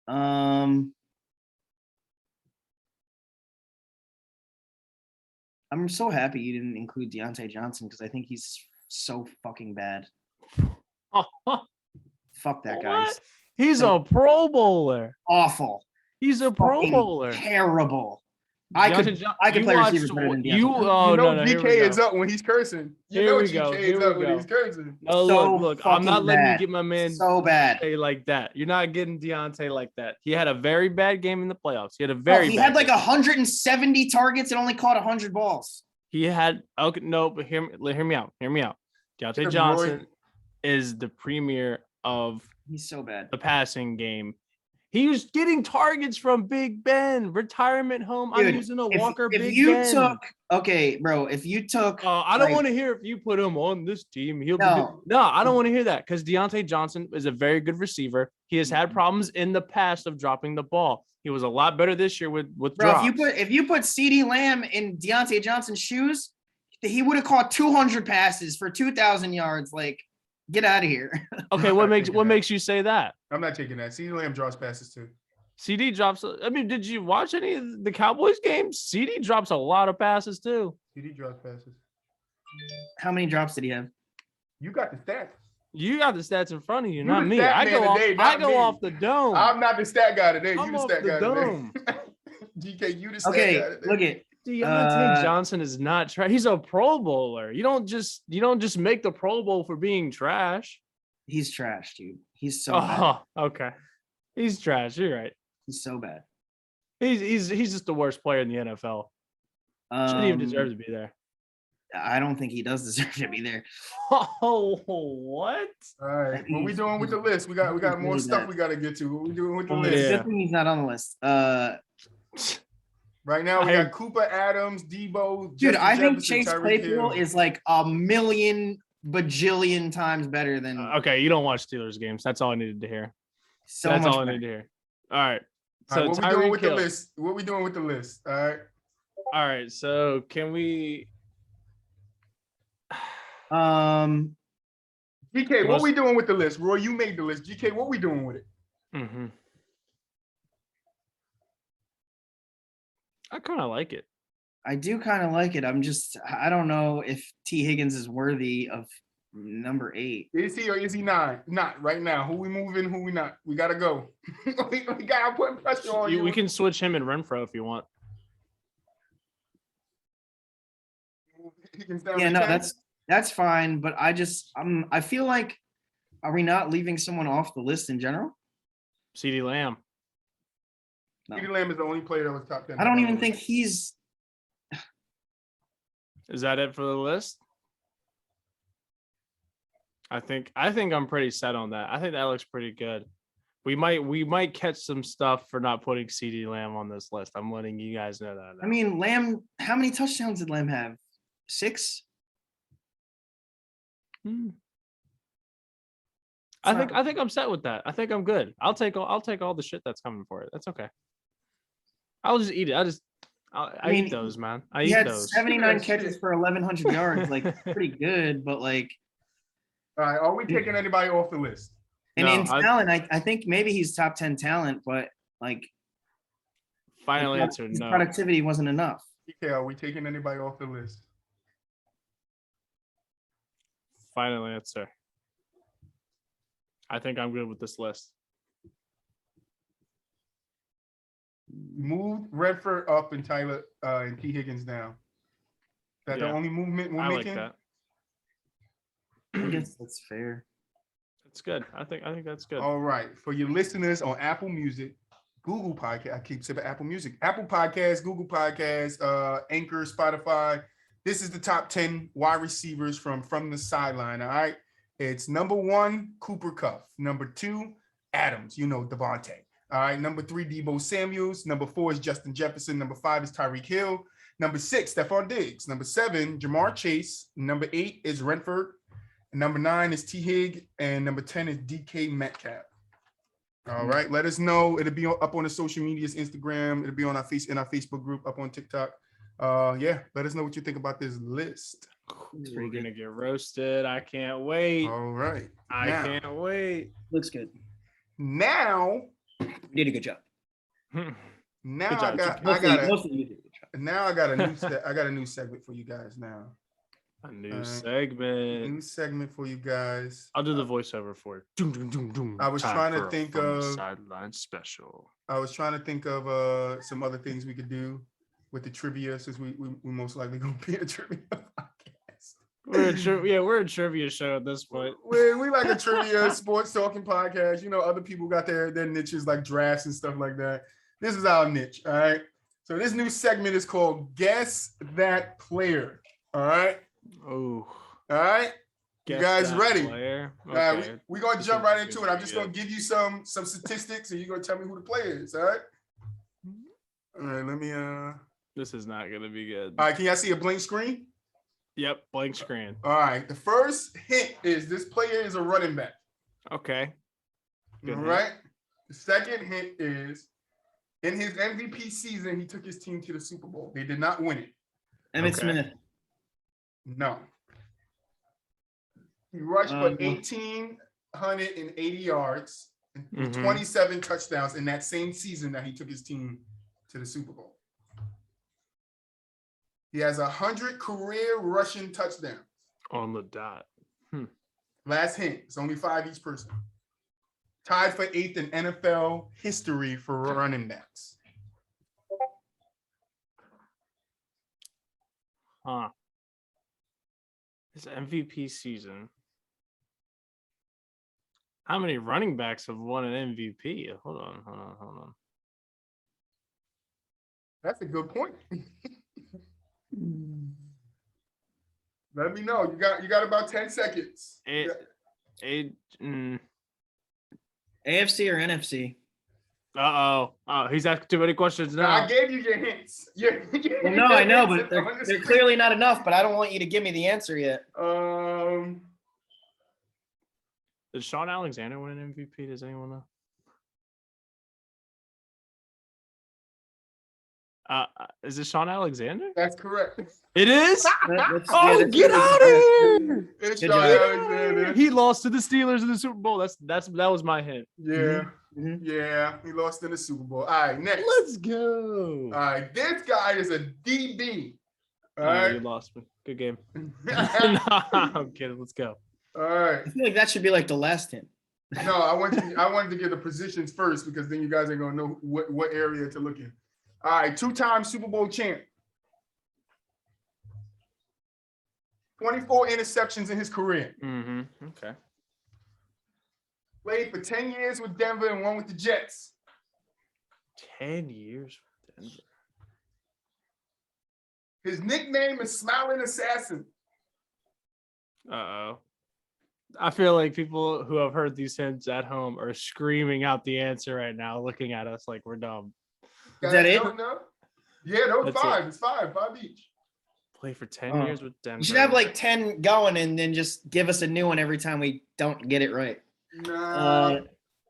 I'm so happy you didn't include Deontay Johnson because I think he's so fucking bad. Fuck that guy. What? He's a Pro Bowler. Awful. He's a Pro Fucking Bowler. Terrible. I could play receiver better than Deontay. You know GK is up when he's cursing. Here we go. When he's cursing. No, So look. I'm not letting you bad. get my man So bad. Deontay like that. You're not getting Deontay like that. He had a very bad game in the playoffs. He Had like 170 targets and only caught 100 balls. He had okay. No, but hear me out. Deontay Johnson is the premier of He's so bad. the passing game. He was getting targets from Big Ben, retirement home. Dude, I'm using a Walker if Big you Ben. if you took I don't want to hear if you put him on this team. He'll be good. No, I don't want to hear that because Deontay Johnson is a very good receiver. He has had problems in the past of dropping the ball. He was a lot better this year with drops. If you put CeeDee Lamb in Deontay Johnson's shoes, he would have caught 200 passes for 2,000 yards. Like, get out of here. Okay, what makes you say that? I'm not taking that. CeeDee Lamb drops passes too. CD drops. I mean, did you watch any of the Cowboys games? CD drops a lot of passes too. CD drops passes. How many drops did he have? You got the stats. You got the stats in front of you, You not the me. stat I man go off. today, I not go me. off the dome. I'm not the stat guy today. I'm You the off stat the guy dome. today. GK, you the stat guy Okay, today. look at Deontay Johnson is not trash. He's a Pro Bowler. You don't just make the Pro Bowl for being trash. he's trash, dude. He's so bad. Okay. He's trash. You're right. He's so bad. He's just the worst player in the NFL. Shouldn't even deserve to be there. I don't think he does deserve to be there. Oh, what? All right. What we doing with the list? We got more stuff we got to get to. What we doing with the list? It's good thing he's not on the list. Right now we got Cooper, Adams, Debo. Dude, I think Jefferson, Chase Tyreek Claypool Hill. is like a million bajillion times better than Okay, you don't watch Steelers games. That's all I needed to hear. so That's much all I better. need to hear. All right. All So right, what we doing with Tyreek the Hill. list? What we doing with the list? All right. All right. So can we? GK, what we doing with the list? Roy, you made the list. GK, what we doing with it? Mm-hmm. I kind of like it. I do kind of like it. I don't know if T. Higgins is worthy of number 8. Is he or is he not? Not right now. Who we moving? Who we not? We gotta go. we gotta put pressure on you. We can switch him and Renfro if you want. Yeah, no, that's fine. But I feel like, are we not leaving someone off the list in general? CeeDee Lamb. No. CeeDee Lamb is the only player that was top 10. I don't even think he's. Is that it for the list? I think I'm pretty set on that. I think that looks pretty good. We might catch some stuff for not putting CeeDee Lamb on this list. I'm letting you guys know that. I mean, Lamb. How many touchdowns did Lamb have? 6. I think I'm set with that. I think I'm good. I'll take all the shit that's coming for it. That's okay. I'll just eat it. I eat those, man. He had 79 catches for 1,100 yards. Like, pretty good, but like. All right, are we taking anybody off the list? And in talent, I think maybe he's top 10 talent, but like. Final answer, his no. productivity wasn't enough. Okay, are we taking anybody off the list? Final answer. I think I'm good with this list. Move Redford up and Tyler and T. Higgins down. That's the only movement we're making? Like that. I guess that's fair. That's good. I think that's good. All right. For your listeners on Apple Music, Google Podcast, I keep saying Apple Music, Apple Podcasts, Google Podcasts, Anchor, Spotify. This is the top 10 wide receivers from the sideline. All right. It's number 1, Cooper Kupp. Number 2, Adams, Devontae. All right, number 3, Deebo Samuels. Number 4 is Justin Jefferson. Number 5 is Tyreek Hill. Number 6, Stephon Diggs. Number 7, Jamar Chase. Number 8 is Renford. And number 9 is T. Hig. And number 10 is DK Metcalf. All right, let us know. It'll be up on the social medias, Instagram. It'll be on our Facebook group, up on TikTok. Yeah, let us know what you think about this list. We're gonna get roasted. I can't wait. All right, I can't wait. Looks good. Now, You did a good job. now Good job, I got a new segment for you guys now. A new segment. New segment for you guys. I'll do the voiceover for it. I was trying to think of sideline special. I was trying to think of some other things we could do with the trivia, since we most likely gonna be a trivia podcast. We're a trivia show at this point. We like a trivia sports talking podcast. Other people got their niches like drafts and stuff like that. This is our niche. All right. So this new segment is called Guess That Player. All right. Oh. All right. You guys ready? Okay. All right. We're gonna jump right into it. I'm just gonna give you some statistics, and you're gonna tell me who the player is. All right. All right. Let me. This is not gonna be good. All right. Can y'all see a blank screen? Yep. Blank screen. All right. The first hint is this player is a running back. Okay. Good all right. The second hint is in his MVP season, he took his team to the Super Bowl. They did not win it. Emmitt Smith. No. He rushed for 1,880 yards and 27 touchdowns in that same season that he took his team to the Super Bowl. He has 100 career rushing touchdowns. On the dot. Last hint. It's only 5 each person. Tied for 8th in NFL history for running backs. Huh. His MVP season. How many running backs have won an MVP? Hold on. That's a good point. Let me know. You got about 10 seconds. AFC or NFC? Oh, he's asking too many questions now. I gave you your hints. Well, no, I know, but they're clearly not enough. But I don't want you to give me the answer yet. Did Sean Alexander win an MVP? Does anyone know? Is it Sean Alexander? That's correct. It is? Get out of here! It's Sean Alexander. He lost to the Steelers in the Super Bowl. That was my hint. Yeah. Yeah, he lost in the Super Bowl. All right, next. Let's go. All right, this guy is a DB. All right. You lost me. Good game. No, I'm kidding. Let's go. All right. I feel like that should be like the last hint. No, I wanted to get the positions first, because then you guys are gonna know what area to look in. All right, 2-time Super Bowl champ. 24 interceptions in his career. Okay. Played for 10 years with Denver and 1 with the Jets. 10 years with Denver. His nickname is Smiling Assassin. Uh-oh. I feel like people who have heard these hints at home are screaming out the answer right now, looking at us like we're dumb. Is that it? Yeah, those That's 5. it. It's 5 each. Play for 10 years with Denver. You should have like 10 going and then just give us a new one every time we don't get it right. Nah. You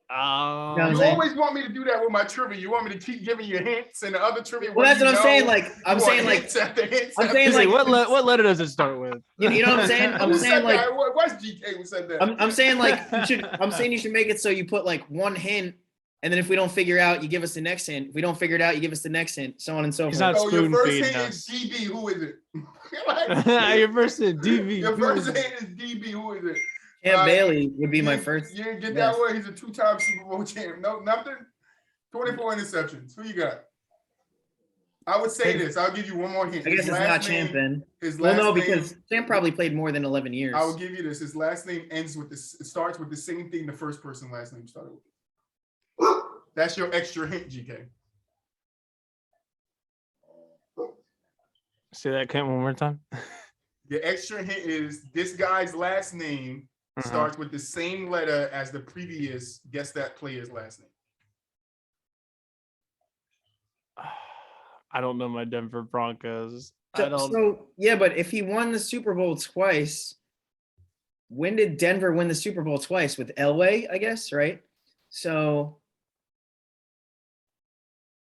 always want me to do that with my trivia. You want me to keep giving you hints and the other trivia. Well, that's what I'm saying. Like, I'm saying what letter does it start with? You know what I'm saying? I'm saying like, what's GK who said that? I'm saying like you should make it so you put like one hint, and then if we don't figure out, you give us the next hint. If we don't figure it out, you give us the next hint, so on and so forth. So your first hint is DB. Who is it? Your first hint, DB. Your first hint is DB. Who is it? Champ Bailey would be my first. You didn't get that one. He's a 2-time Super Bowl champ. No, nothing. 24 interceptions. Who you got? I would say this. I'll give you one more hint. I guess it's not Champ then. Because Champ probably played more than 11 years. I will give you this. His last name ends with this. It starts with the same thing the first person last name started with. That's your extra hint, GK. Say that, Kent, one more time. The extra hint is this guy's last name starts with the same letter as the previous, guess that player's last name. I don't know my Denver Broncos. So yeah, but if he won the Super Bowl twice, when did Denver win the Super Bowl twice? With Elway, I guess, right? So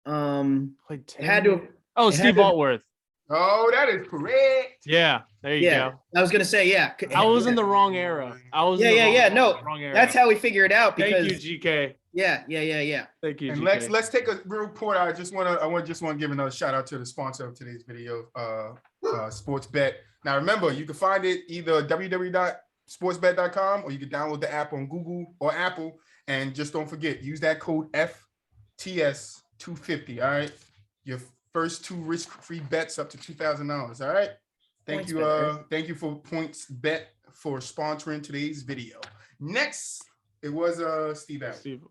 it had to. Oh, Steve Altworth. Oh, that is correct. Yeah, there you go. I was gonna say, yeah. I was in the wrong era. No, wrong era. that's how we figure it out. Because Thank you, GK. Yeah. Thank you. And GK. let's take a real report. I just want to give another shout out to the sponsor of today's video, Sports Bet. Now remember, you can find it either www.sportsbet.com or you can download the app on Google or Apple. And just don't forget, use that code FTS250. All right, your first 2 risk-free bets up to $2,000. All right. Thank you for Points Bet for sponsoring today's video. Next, it was Steve Allen. Steve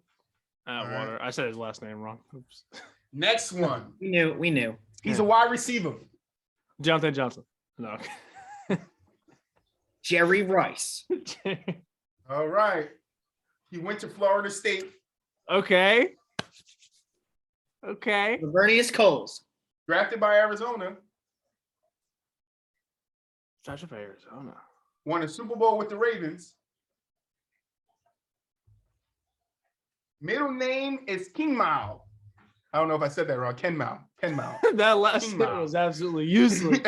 Water. I said his last name wrong. Oops. Next one. We knew. He's a wide receiver. Jonathan Johnson. No. Jerry Rice. All right. He went to Florida State. Okay. Lavernius Coles. Drafted by Arizona. Such of Arizona. Won a Super Bowl with the Ravens. Middle name is King Mao. I don't know if I said that wrong. Ken Mao. That last name was absolutely useless.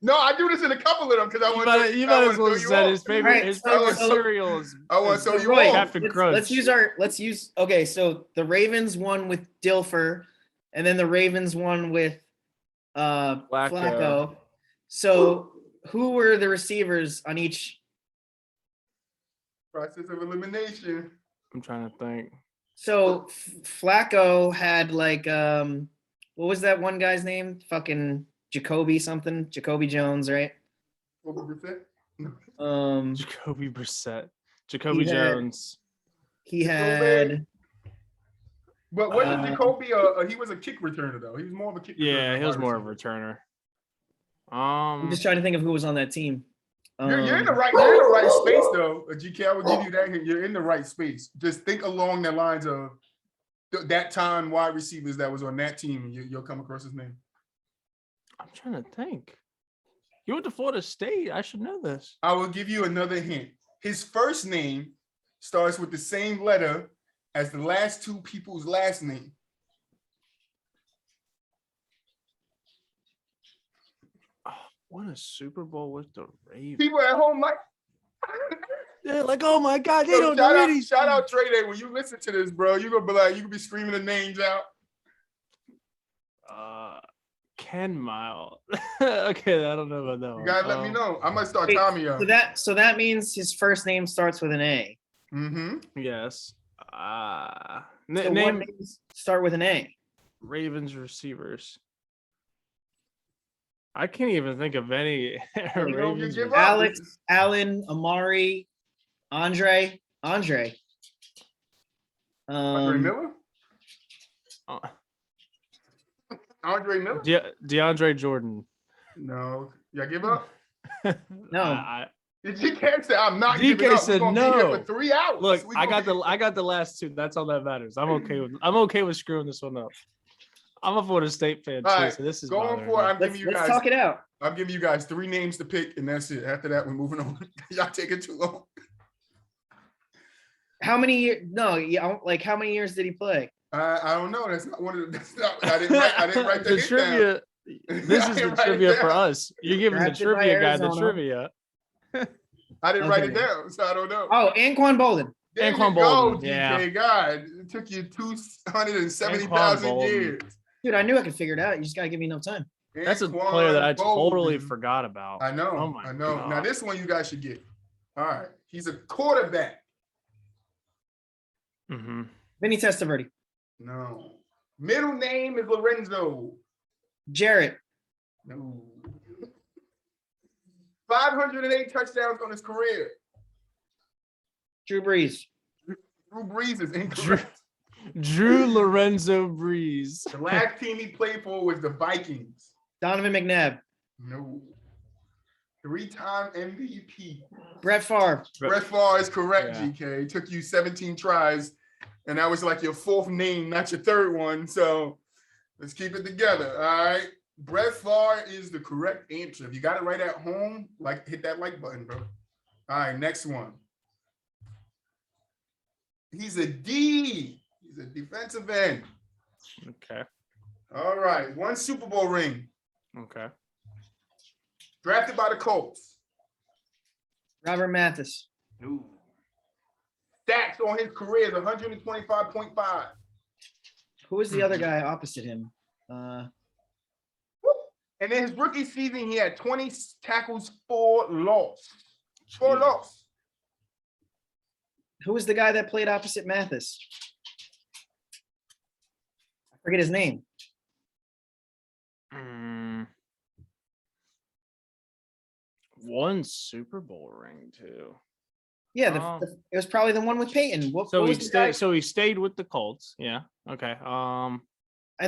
No, I do this in a couple of them because I want to. You might as well have said his favorite cereal is. I want to show you Roy, off. Let's use. Okay, so the Ravens won with Dilfer, and then the Ravens won with Flacco. So who were the receivers on each? Process of elimination. I'm trying to think. So Flacco had like what was that one guy's name? Fucking Jacoby Jones, right? Jacoby Brissett. Jacoby Jones. He had. But wasn't Jacoby? He was a kick returner though. He was more of a kick. Yeah, he was more of a returner. I'm just trying to think of who was on that team. You're in the right space though, GK. I would give you that. You're in the right space. Just think along the lines of that time wide receivers that was on that team, and you'll come across his name. I'm trying to think. You went to Florida State. I should know this. I will give you another hint. His first name starts with the same letter as the last 2 people's last name. Won a Super Bowl with the Ravens. People at home like, they're like, oh my God, they don't know anything. Shout out Trey Day. When you listen to this, bro, you're gonna be like, you can be screaming the names out. Ken Mile. Okay, I don't know about that one. You gotta let me know. I might start Tommy up. So that means his first name starts with an A. Mm-hmm. Yes. Names start with an A. Ravens receivers. I can't even think of any Ravens. Alex, Allen, Amari, Andre. Andre Miller? Andre Miller? DeAndre Jordan. No. Y'all give up? No. You can't say I'm not DK giving up. said We're no. be here for 3 hours. Look, I got the last 2. That's all that matters. I'm okay with screwing this one up. I'm a Florida State fan too, right, so this is going for. I'm giving you guys. Let's talk it out. I'm giving you guys 3 names to pick, and that's it. After that, we're moving on. Y'all taking too long. How many? No, like how many years did he play? I don't know. That's not one of the. That's not, I didn't write the trivia. Down. This is the trivia for us. You're giving the trivia guy the trivia. I didn't write it down, so I don't know. Oh, Anquan Bolden. Anquan Bolden. Yeah. God, it took you 270,000 years. Dude, I knew I could figure it out. You just gotta give me enough time. That's a player that I totally forgot about. I know. Oh my I know. God. Now this one you guys should get. All right. He's a quarterback. Mm-hmm. Vinny Testaverde. No. Middle name is Lorenzo. Jarrett. No. 508 touchdowns on his career. Drew Brees. Drew Brees is incorrect. Drew Lorenzo Brees. The last team he played for was the Vikings. Donovan McNabb. No. 3-time MVP. Brett Favre. Brett Favre is correct, Yeah. GK. It took you 17 tries, and that was like your 4th name, not your 3rd one. So let's keep it together. All right. Brett Favre is the correct answer. If you got it right at home, like hit that like button, bro. All right, next one. He's a D. He's a defensive end. Okay. All right, 1 Super Bowl ring. Okay. Drafted by the Colts. Robert Mathis. Ooh. Stats on his career is 125.5. Who was the other guy opposite him? And in his rookie season, he had 20 tackles, 4 loss. 4 loss. Who was the guy that played opposite Mathis? I forget his name. One Super Bowl ring too. Yeah, it was probably the one with Peyton. What was the guy? So he stayed with the Colts. Yeah. Okay. And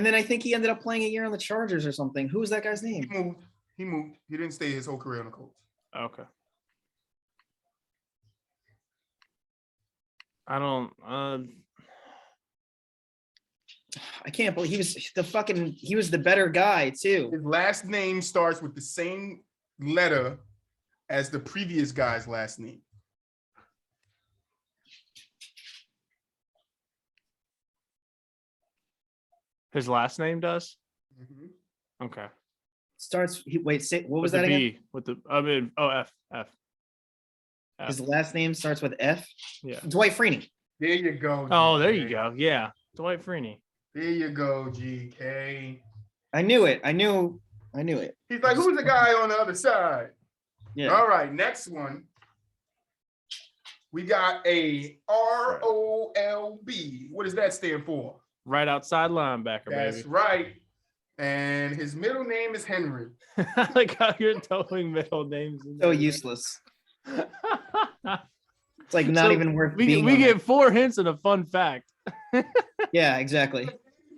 then I think he ended up playing a year on the Chargers or something. Who was that guy's name? He moved. He didn't stay his whole career on the Colts. Okay. I don't. I can't believe he was the better guy too. His last name starts with the same letter as the previous guy's last name. His last name does. Mm-hmm. Okay. Starts. Wait. Say what was With that the again? B, with the F. His last name starts with F. Yeah. Dwight Freeney. There you go. Oh, there GK. you go. Yeah, Dwight Freeney. There you go, GK. I knew it. I knew it. He's like, who's the guy on the other side? Yeah. All right, next one. We got a ROLB. What does that stand for? Right outside linebacker, That's baby. right. And his middle name is Henry. I like how you're throwing middle names. In So there. useless. It's like not even worth We being. get 4 hints and a fun fact. Yeah, exactly.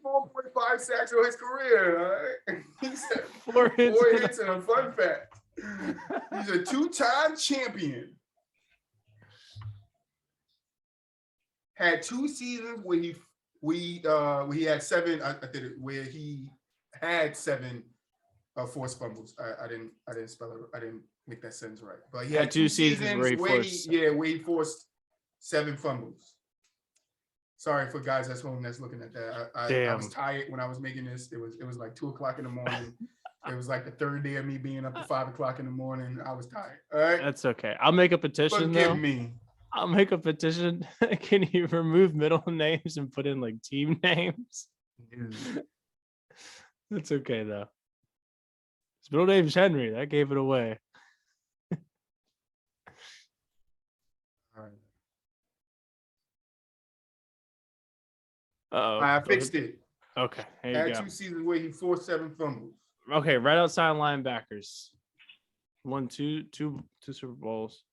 4.5 sacks on his career. All right? He said 4 hints. 4 hits and a fun fact. He's a 2-time champion. Had 2 seasons where he had 7. I did it where he had 7 forced fumbles. I didn't spell it. I didn't make that sentence right. But he had 2 seasons where he forced 7 fumbles. Sorry for guys at home that's looking at that. I was tired when I was making this. It was like 2:00 in the morning. It was like the 3rd day of me being up at 5:00 in the morning. I was tired. All right. That's okay. I'll make a petition though. Me. I'll make a petition. Can you remove middle names and put in like team names? That's okay though. His middle name's Henry. That gave it away. All right. Uh-oh. I fixed it. Okay. There you Had go. 2 seasons where he forced 7 fumbles. Okay, right outside linebackers. 2 Super Bowls.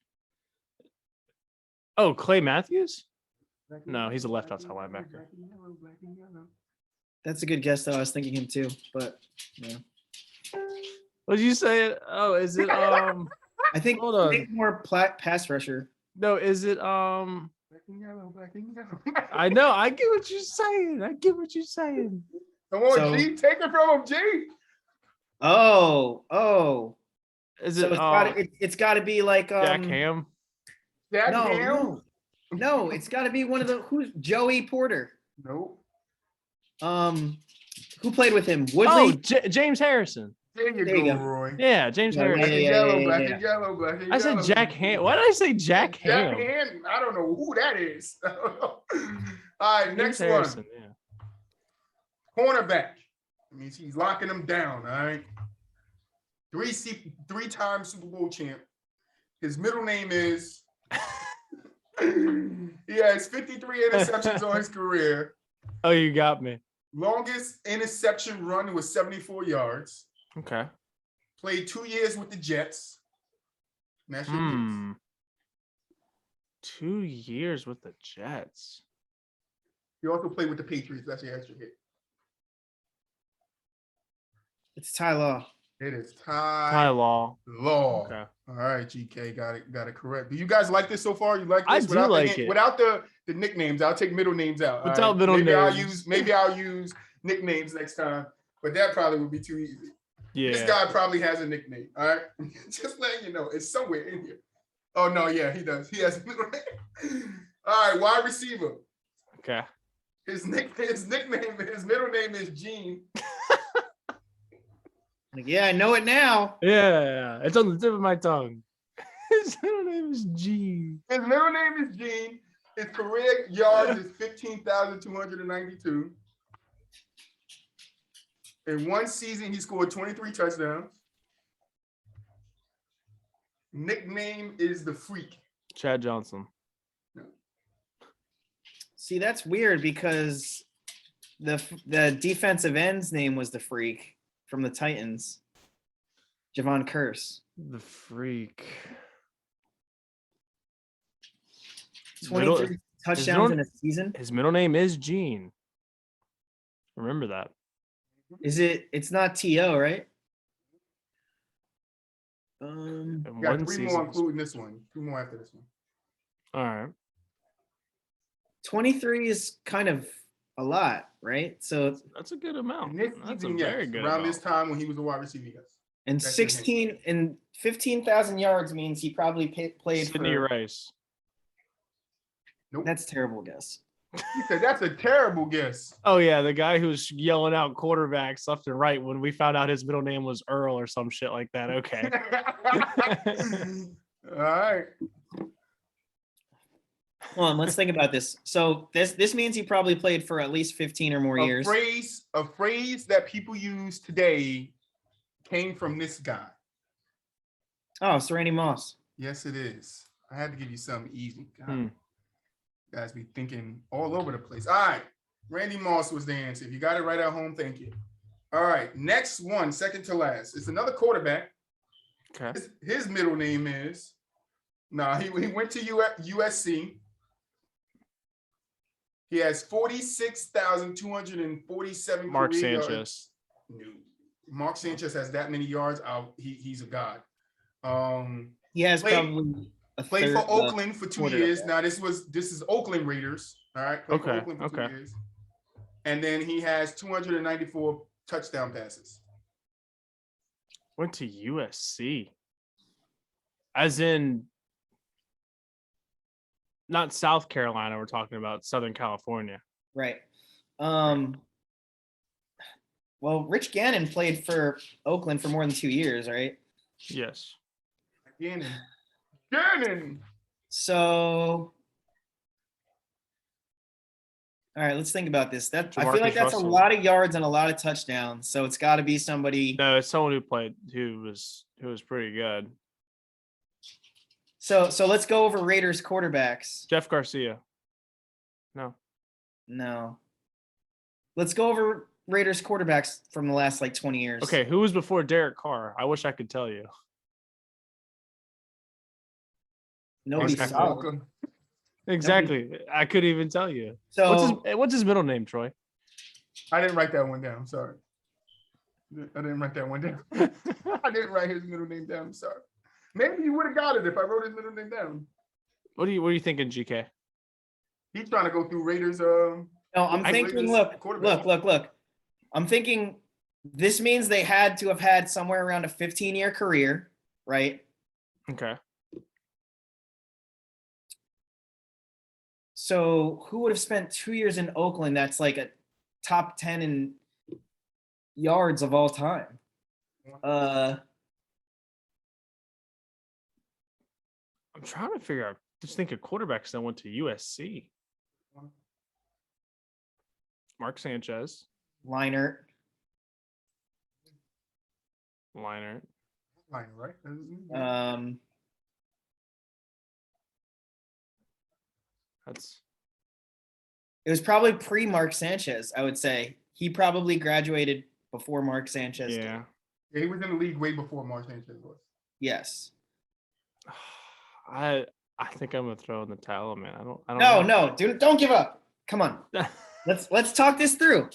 Oh, Clay Matthews? No, he's a left outside linebacker. That's a good guess, though. I was thinking him too, but yeah. What did you say? Oh, is it I think Hold on. think more pass rusher. no, is it Black and yellow. I know, I get what you're saying. Come on, So- G, take it from him, G. Oh. Is So it it's got to be like Jack Ham? Jack No, Ham? no, it's got to be one of the who's Joey Porter. Nope. Who played with him? Oh, Woodley. James Harrison. There you There you go, go. Roy. Yeah, James Yeah, Harrison. Black and yeah, yellow, yeah, black yeah. and yellow, black and I said yellow. Jack Ham. Why did I say Jack Jack Ham? Ham. I don't know who that is. All right, James next Harrison, one. Cornerback. That means he's locking them down. All right. 3-time Super Bowl champ. His middle name is. He has 53 interceptions on his career. Oh, you got me. Longest interception run was 74 yards. Okay. Played 2 years with the Jets. And that's your guess. 2 years with the Jets. He also played with the Patriots. That's your extra hit. It's Ty Law. It is Ty Law. Law. Okay. All right, GK got it correct. Do you guys like this so far? You like this? I do like it. Without the nicknames. I'll take middle names out. Without middle names. Maybe I'll use nicknames next time, but that probably would be too easy. Yeah. This guy probably has a nickname. All right, just letting you know, it's somewhere in here. Oh no, yeah, he does. He has a middle name. All right, wide receiver. Okay. His nickname, his middle name is Gene. Yeah, I know it now. Yeah, it's on the tip of my tongue. His middle name is G. His middle name is Gene. His career yards is 15,292. In one season, he scored 23 touchdowns. Nickname is the Freak. Chad Johnson. See, that's weird because the defensive end's name was the Freak from the Titans. Javon Curse. The Freak. 23 touchdowns in a season. His middle name is Gene. Remember that. It's not T.O., right? Got three more, including this one. Two more after this one. All right. 23 is kind of a lot, right? So that's a good amount. That's a very good around amount. This time when he was a wide receiver, yes. And that's 16 and 15,000 yards means he probably played Sidney for Rice. Nope. That's a terrible guess. He said that's a terrible guess. Oh yeah, the guy who was yelling out quarterbacks left and right when we found out his middle name was Earl or some shit like that. Okay. All right. Hold on, let's think about this. So this means he probably played for at least 15 or more years. A phrase that people use today came from this guy. Oh, it's Randy Moss. Yes, it is. I had to give you something easy. Guys be thinking all over the place. All right. Randy Moss was the answer. If you got it right at home, thank you. All right. Next one, second to last. It's another quarterback. Okay. His middle name is, he went to USC. He has 46,247 Mark career Sanchez. Yards. No. Mark Sanchez has that many yards. He's a god. He has probably played for Oakland for 2 years. Now this is Oakland Raiders. All right. Played for Oakland for 2 years. And then he has 294 touchdown passes. Went to USC. As in not South Carolina, we're talking about Southern California. Right. Well, Rich Gannon played for Oakland for more than 2 years, right? Yes. Gannon. So, all right, let's think about this. I feel like that's Russell. A lot of yards and a lot of touchdowns. So it's got to be somebody. No, it's someone who was pretty good. So let's go over Raiders quarterbacks. Jeff Garcia. No. Let's go over Raiders quarterbacks from the last 20 years. Okay, who was before Derek Carr? I wish I could tell you. Nobody saw. Exactly. I couldn't even tell you. So what's his middle name, Troy? I didn't write that one down. Sorry. I didn't write that one down. I didn't write his middle name down. I'm sorry. Maybe you would have got it if I wrote his middle name down. What are you thinking, GK? He's trying to go through Raiders. No, I'm thinking. Look. I'm thinking. This means they had to have had somewhere around a 15-year career, right? Okay. So who would have spent 2 years in Oakland? That's like a top 10 in yards of all time. I'm trying to figure out. Just think of quarterbacks that went to USC. Mark Sanchez. Leinart, right? It was probably pre-Mark Sanchez, I would say. He probably graduated before Mark Sanchez did. Yeah, he was in the league way before Mark Sanchez was. Yes. I think I'm gonna throw in the towel, man. I don't No, dude, don't give up. Come on. Let's talk this through.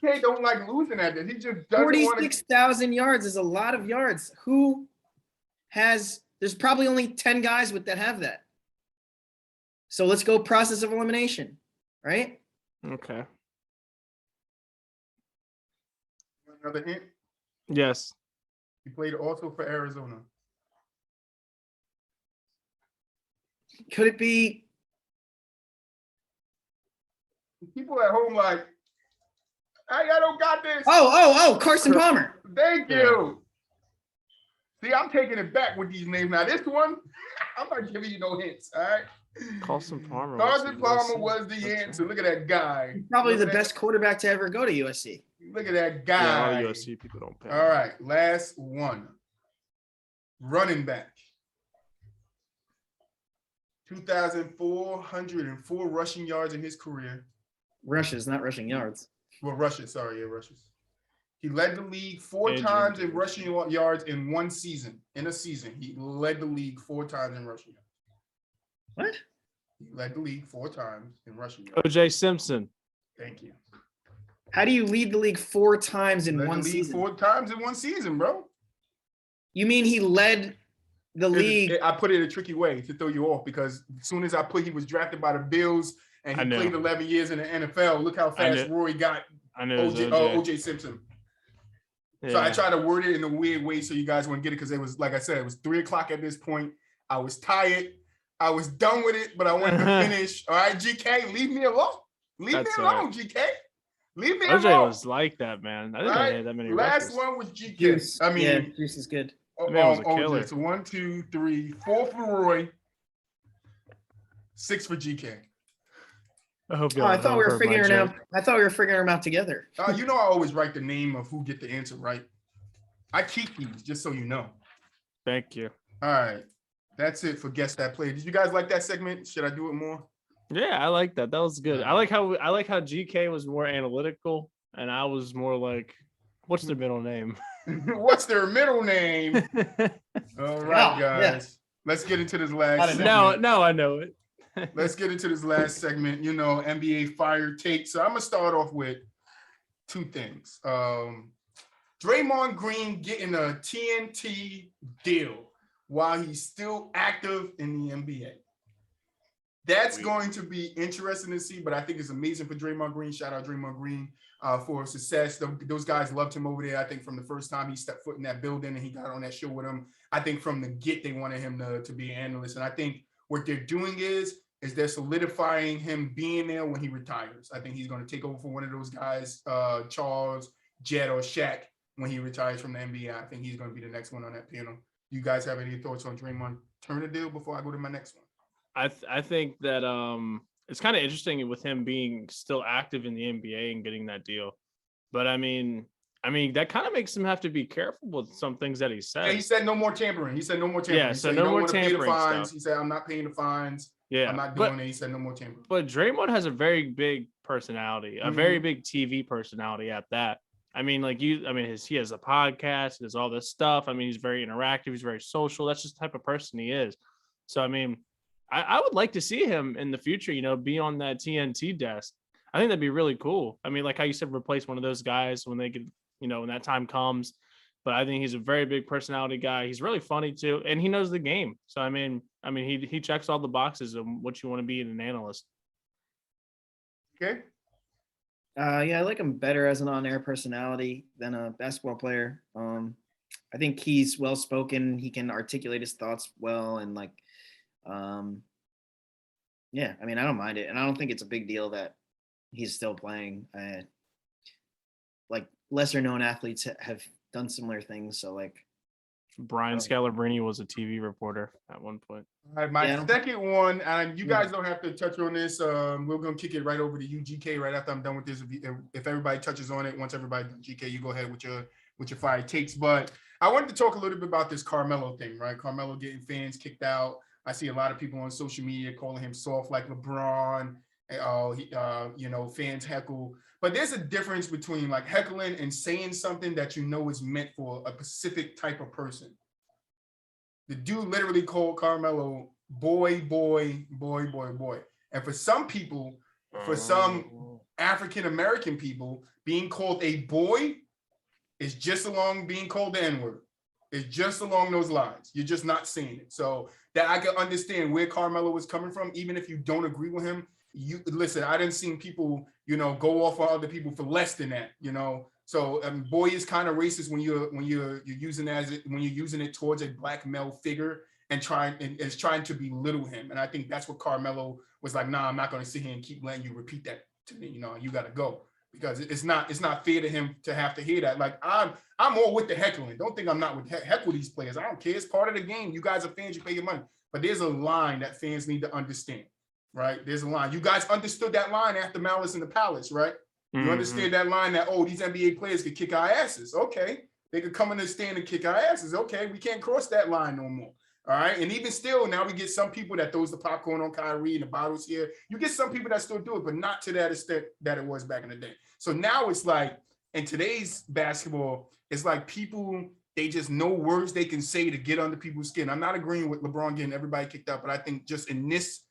GK don't like losing at this. He just doesn't want to. 46,000 yards is a lot of yards. There's probably only 10 guys that have that. So let's go process of elimination, right? Okay. Another hint? Yes. He played also for Arizona. Could it be? People at home like, I don't got this. Oh, Carson Palmer. Thank you. See, I'm taking it back with these names. Now, this one, I'm not giving you no hints, all right? Carson Palmer. Carson Palmer was the answer. Look at that guy. He's probably the best quarterback to ever go to USC. Look at that guy. Yeah, a lot of USC people don't pay. All right, last one. Running back. 2,404 rushing yards in his career. Rushes, not rushing yards. Well, rushes, sorry, yeah, rushes. He led the league four times in rushing yards in one season. In a season, he led the league 4 times in rushing yards. What? He led the league 4 times in rushing yards. O.J. Simpson. Thank you. How do you lead the league 4 times in one season? 4 times in one season, bro. You mean he led the league? I put it in a tricky way to throw you off because as soon as I put he was drafted by the Bills and he played 11 years in the NFL, look how fast Roy got O.J. Simpson. Yeah. So I try to word it in a weird way so you guys wouldn't get it because it was, like I said, it was 3 o'clock at this point. I was tired. I was done with it, but I wanted to finish. All right, GK, leave me alone. Leave me alone, GK. Leave me alone. OJ was like that, man. I didn't know he had that many Last rushes. one was GK. Juice. I mean, yeah, Juice is good. Man was a killer. So 1, 2, 3, 4 for Roy, 6 for GK. I thought we were figuring out. I thought we were figuring them out together. You know, I always write the name of who get the answer right. I keep these just so you know. Thank you. All right, that's it for Guess That Play. Did you guys like that segment? Should I do it more? Yeah, I like that. That was good. I like how GK was more analytical, and I was more like, "What's their middle name?" What's their middle name? All right, guys. Let's get into this last segment. No, I know it. Let's get into this last segment, you know, NBA fire take. So I'm going to start off with 2 things. Draymond Green getting a TNT deal while he's still active in the NBA. That's going to be interesting to see, but I think it's amazing for Draymond Green. Shout out Draymond Green for success. Those guys loved him over there. I think from the first time he stepped foot in that building and he got on that show with him, I think from the get they wanted him to be an analyst. And I think what they're doing is they're solidifying him being there when he retires. I think he's going to take over for one of those guys, Charles, Jet, or Shaq, when he retires from the NBA. I think he's going to be the next one on that panel. You guys have any thoughts on Draymond Turner deal before I go to my next one? I think that it's kind of interesting with him being still active in the NBA and getting that deal. But I mean that kind of makes him have to be careful with some things that he said. Yeah, he said no more tampering. Yeah, so no more tampering stuff. He said, I'm not paying the fines. Yeah, I'm not doing it. He said no more tampering. But Draymond has a very big personality, a very big TV personality at that. I mean, he has a podcast, he does all this stuff. I mean, he's very interactive, he's very social. That's just the type of person he is. So, I mean, I would like to see him in the future, you know, be on that TNT desk. I think that'd be really cool. I mean, like how you said, replace one of those guys when they get, you know, when that time comes. But I think he's a very big personality guy. He's really funny too, and he knows the game. So I mean, he checks all the boxes of what you want to be in an analyst. Okay. Yeah, I like him better as an on-air personality than a basketball player. I think he's well-spoken. He can articulate his thoughts well, and yeah, I mean, I don't mind it, and I don't think it's a big deal that he's still playing. Like lesser-known athletes have done similar things. So Brian Scalabrine was a TV reporter at one point. All right, my second one, and you guys don't have to touch on this. We're gonna kick it right over to you, GK, right after I'm done with this. If everybody touches on it, once everybody done, GK, you go ahead with your fire takes. But I wanted to talk a little bit about this Carmelo thing, right? Carmelo getting fans kicked out. I see a lot of people on social media calling him soft like LeBron. Fans heckle. But there's a difference between like heckling and saying something that you know is meant for a specific type of person. The dude literally called Carmelo boy. And for some people, for some African American people, being called a boy is just along being called the N-word. It's just along those lines. You're just not seeing it. So that I can understand where Carmelo was coming from, even if you don't agree with him. You listen, I didn't see people, go off on other people for less than that, So boy is kind of racist when you're using when you're using it towards a black male figure and trying to belittle him. And I think that's what Carmelo was like, nah, I'm not going to sit here and keep letting you repeat that to me. You got to go, because it's not fair to him to have to hear that. Like I'm all with the heckling. Don't think I'm not with heckle these players. I don't care. It's part of the game. You guys are fans. You pay your money. But there's a line that fans need to understand, right? There's a line. You guys understood that line after Malice in the Palace, right? You understand that line that, oh, these NBA players could kick our asses. Okay. They could come in the stand and kick our asses. Okay. We can't cross that line no more. All right. And even still, now we get some people that throws the popcorn on Kyrie and the bottles here. You get some people that still do it, but not to that extent that it was back in the day. So now it's like, in today's basketball, it's like people, they just know words they can say to get under people's skin. I'm not agreeing with LeBron getting everybody kicked out, but I think just in this,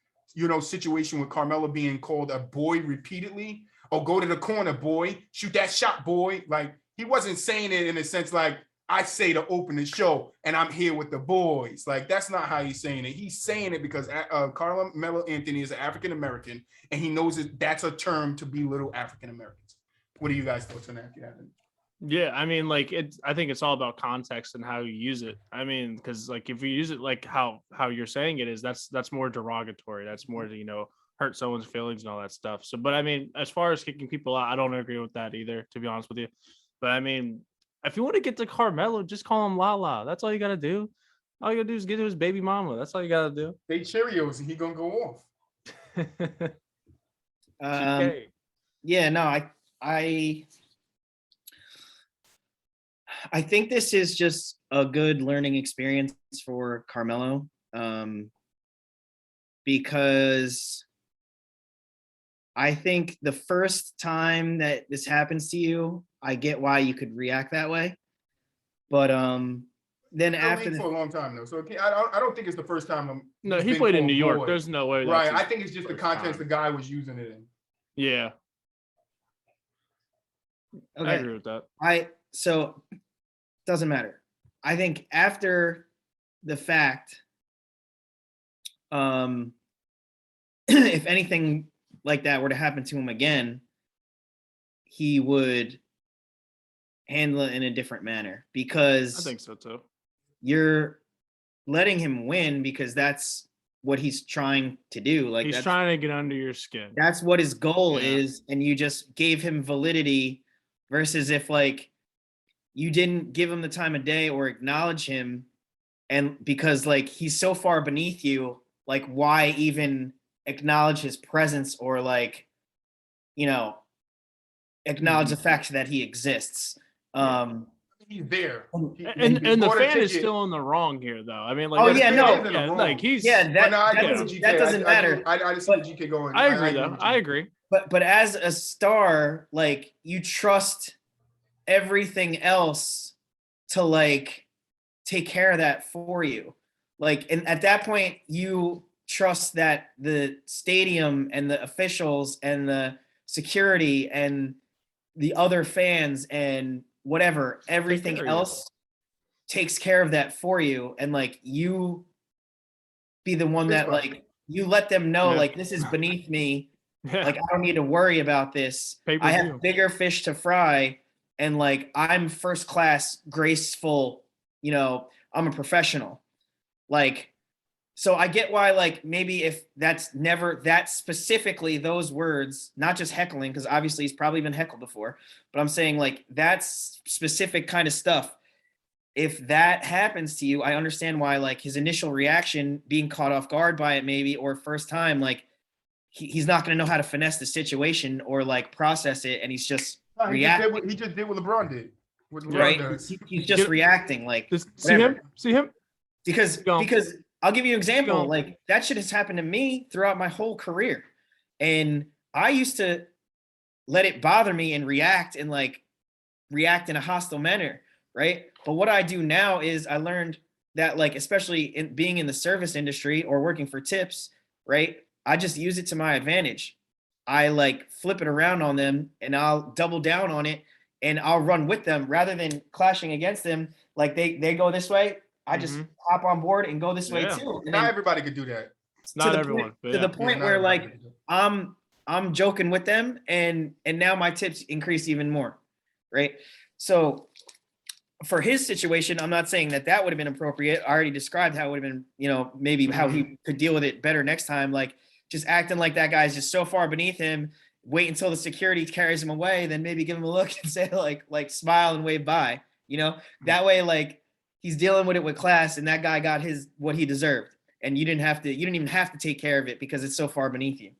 situation with Carmelo being called a boy repeatedly, or go to the corner, boy, shoot that shot, boy. Like, he wasn't saying it in a sense like I say to open the show and I'm here with the boys. Like, that's not how he's saying it. He's saying it because Carmelo Anthony is an African-American, and he knows that that's a term to belittle African-Americans. What are you guys' thoughts on that? If you haven't? Yeah, I mean, like, I think it's all about context and how you use it. I mean, because like if you use it like how you're saying it is, that's more derogatory. That's more to hurt someone's feelings and all that stuff. So, but I mean, as far as kicking people out, I don't agree with that either, to be honest with you. But I mean, if you want to get to Carmelo, just call him Lala. That's all you got to do. All you got to do is get to his baby mama. That's all you got to do. They Cheerios and he gonna go off. Yeah, no, I think this is just a good learning experience for Carmelo, because I think the first time that this happens to you, I get why you could react that way. But then after for a long time though, so I don't think it's the first time. No, he played in New York. There's no way. Right, I think it's just the context the guy was using it in. Yeah. Okay. I agree with that. So doesn't matter. I think after the fact, if anything like that were to happen to him again, he would handle it in a different manner, because I think so too. You're letting him win because that's what he's trying to do. Like, he's trying to get under your skin. That's what his goal is, and you just gave him validity, versus if like you didn't give him the time of day or acknowledge him, and because like he's so far beneath you, like why even acknowledge his presence or like acknowledge the fact that he exists. He's there, and the fan is still in the wrong here, though. I mean, like, like he's that doesn't matter. I just see GK going. I agree, though. I agree. But as a star, like you trust everything else to like take care of that for you. Like, and at that point, you trust that the stadium and the officials and the security and the other fans and whatever, everything else takes care of that for you. And like, you be the one that like, you let them know, like, this is beneath me. Like, I don't need to worry about this. I have bigger fish to fry. And like, I'm first class, graceful, I'm a professional. Like, so I get why, like, maybe if that's never that specifically those words, not just heckling, because obviously he's probably been heckled before, but I'm saying like that's specific kind of stuff. If that happens to you, I understand why, like, his initial reaction, being caught off guard by it maybe, or first time, like he's not going to know how to finesse the situation or like process it. And he's just reacting. He just did what LeBron did. He's just reacting. Like, see him? Because I'll give you an example. Like, that shit has happened to me throughout my whole career. And I used to let it bother me and react in a hostile manner, right? But what I do now is I learned that, like, especially in being in the service industry or working for tips, right? I just use it to my advantage. I like flip it around on them and I'll double down on it and I'll run with them rather than clashing against them. Like they go this way, I just hop on board and go this way too. And not everybody could do that. It's not everyone. To the point where like I'm joking with them and now my tips increase even more, right? So for his situation, I'm not saying that would have been appropriate. I already described how it would have been, you know, maybe how he could deal with it better next time. Like just acting like that guy's just so far beneath him, wait until the security carries him away, then maybe give him a look and say like smile and wave bye, you know, that way, like he's dealing with it with class and that guy got what he deserved. And you didn't even have to take care of it because it's so far beneath you.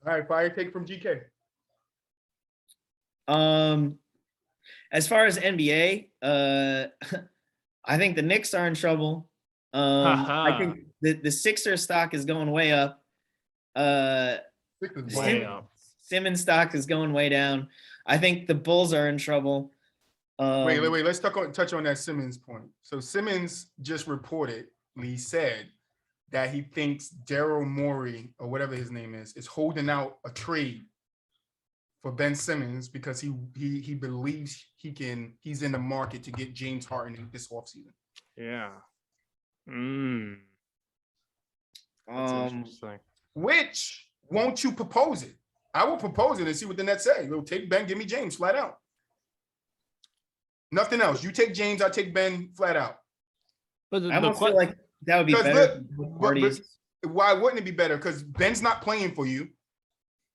All right, fire take from GK. As far as NBA, I think the Knicks are in trouble. I think the Sixers stock is going way up. Simmons stock is going way down. I think the Bulls are in trouble. Wait. Let's touch on that Simmons point. So Simmons just reportedly said that he thinks Daryl Morey or whatever his name is holding out a trade for Ben Simmons because he believes he's in the market to get James Harden this offseason. Yeah. Which won't you propose it? I will propose it and see what the Nets say. They'll take Ben, give me James flat out. Nothing else. You take James, I take Ben flat out. But I don't feel like that would be better. But why wouldn't it be better? Because Ben's not playing for you.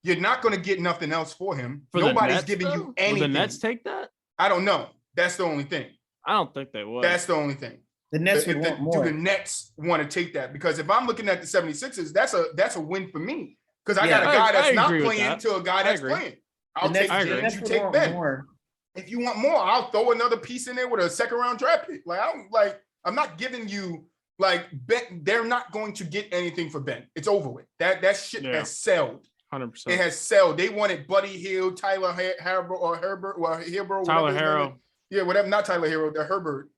You're not going to get nothing else for him. Nobody's giving you anything. Will the Nets take that? I don't know. That's the only thing. I don't think they would. That's the only thing. The Nets would want more. Do the Nets want to take that? Because if I'm looking at the 76ers, that's a win for me. Because I got a guy that's not playing to a guy that's playing. I'll take James, you take Ben. If you want more, I'll throw another piece in there with a second round draft pick. I'm not giving you Ben. They're not going to get anything for Ben. It's over with. That shit has sold. 100%. It has sold. They wanted Buddy Hield, Tyler Herbert, or Herbert, well, Herbert. Tyler Herro. Yeah, whatever. Not Tyler Herro. The Herbert.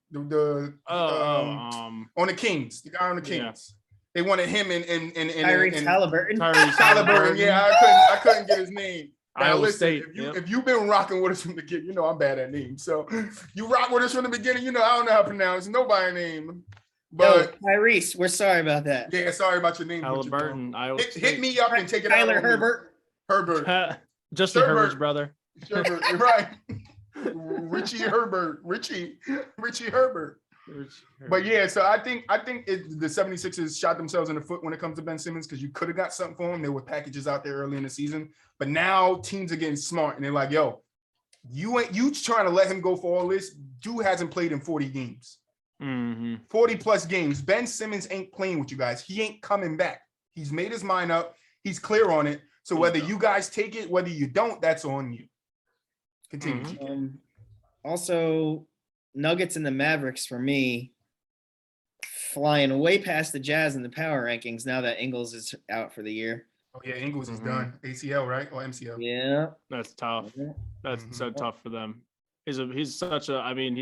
On the Kings. The guy on the Kings. They wanted him and Tyrese Halliburton. Halliburton. Yeah, I couldn't get his name. Now, listen, State, if you've been rocking with us from the beginning, you know I'm bad at names. So you rock with us from the beginning, you know I don't know how to pronounce nobody's name. But Tyrese, we're sorry about that. Yeah, sorry about your name. Halliburton. Hit me up and take it Tyler out. Herbert. Justin Herbert's brother. Herbert, you're right. Richie Herbert. But yeah, so I think the 76ers shot themselves in the foot when it comes to Ben Simmons because you could have got something for him. There were packages out there early in the season, but now teams are getting smart and they're like, yo, you trying to let him go for all this? Dude hasn't played in 40 games. 40 plus games. Ben Simmons ain't playing with you guys. He ain't coming back. He's made his mind up. He's clear on it. So whether you guys take it, whether you don't, that's on you. Continue. Also, Nuggets and the Mavericks for me flying way past the Jazz in the power rankings now that Ingles is out for the year. Oh yeah, Ingles is done. ACL, right? Or MCL? Yeah. That's tough. That's so tough for them. He's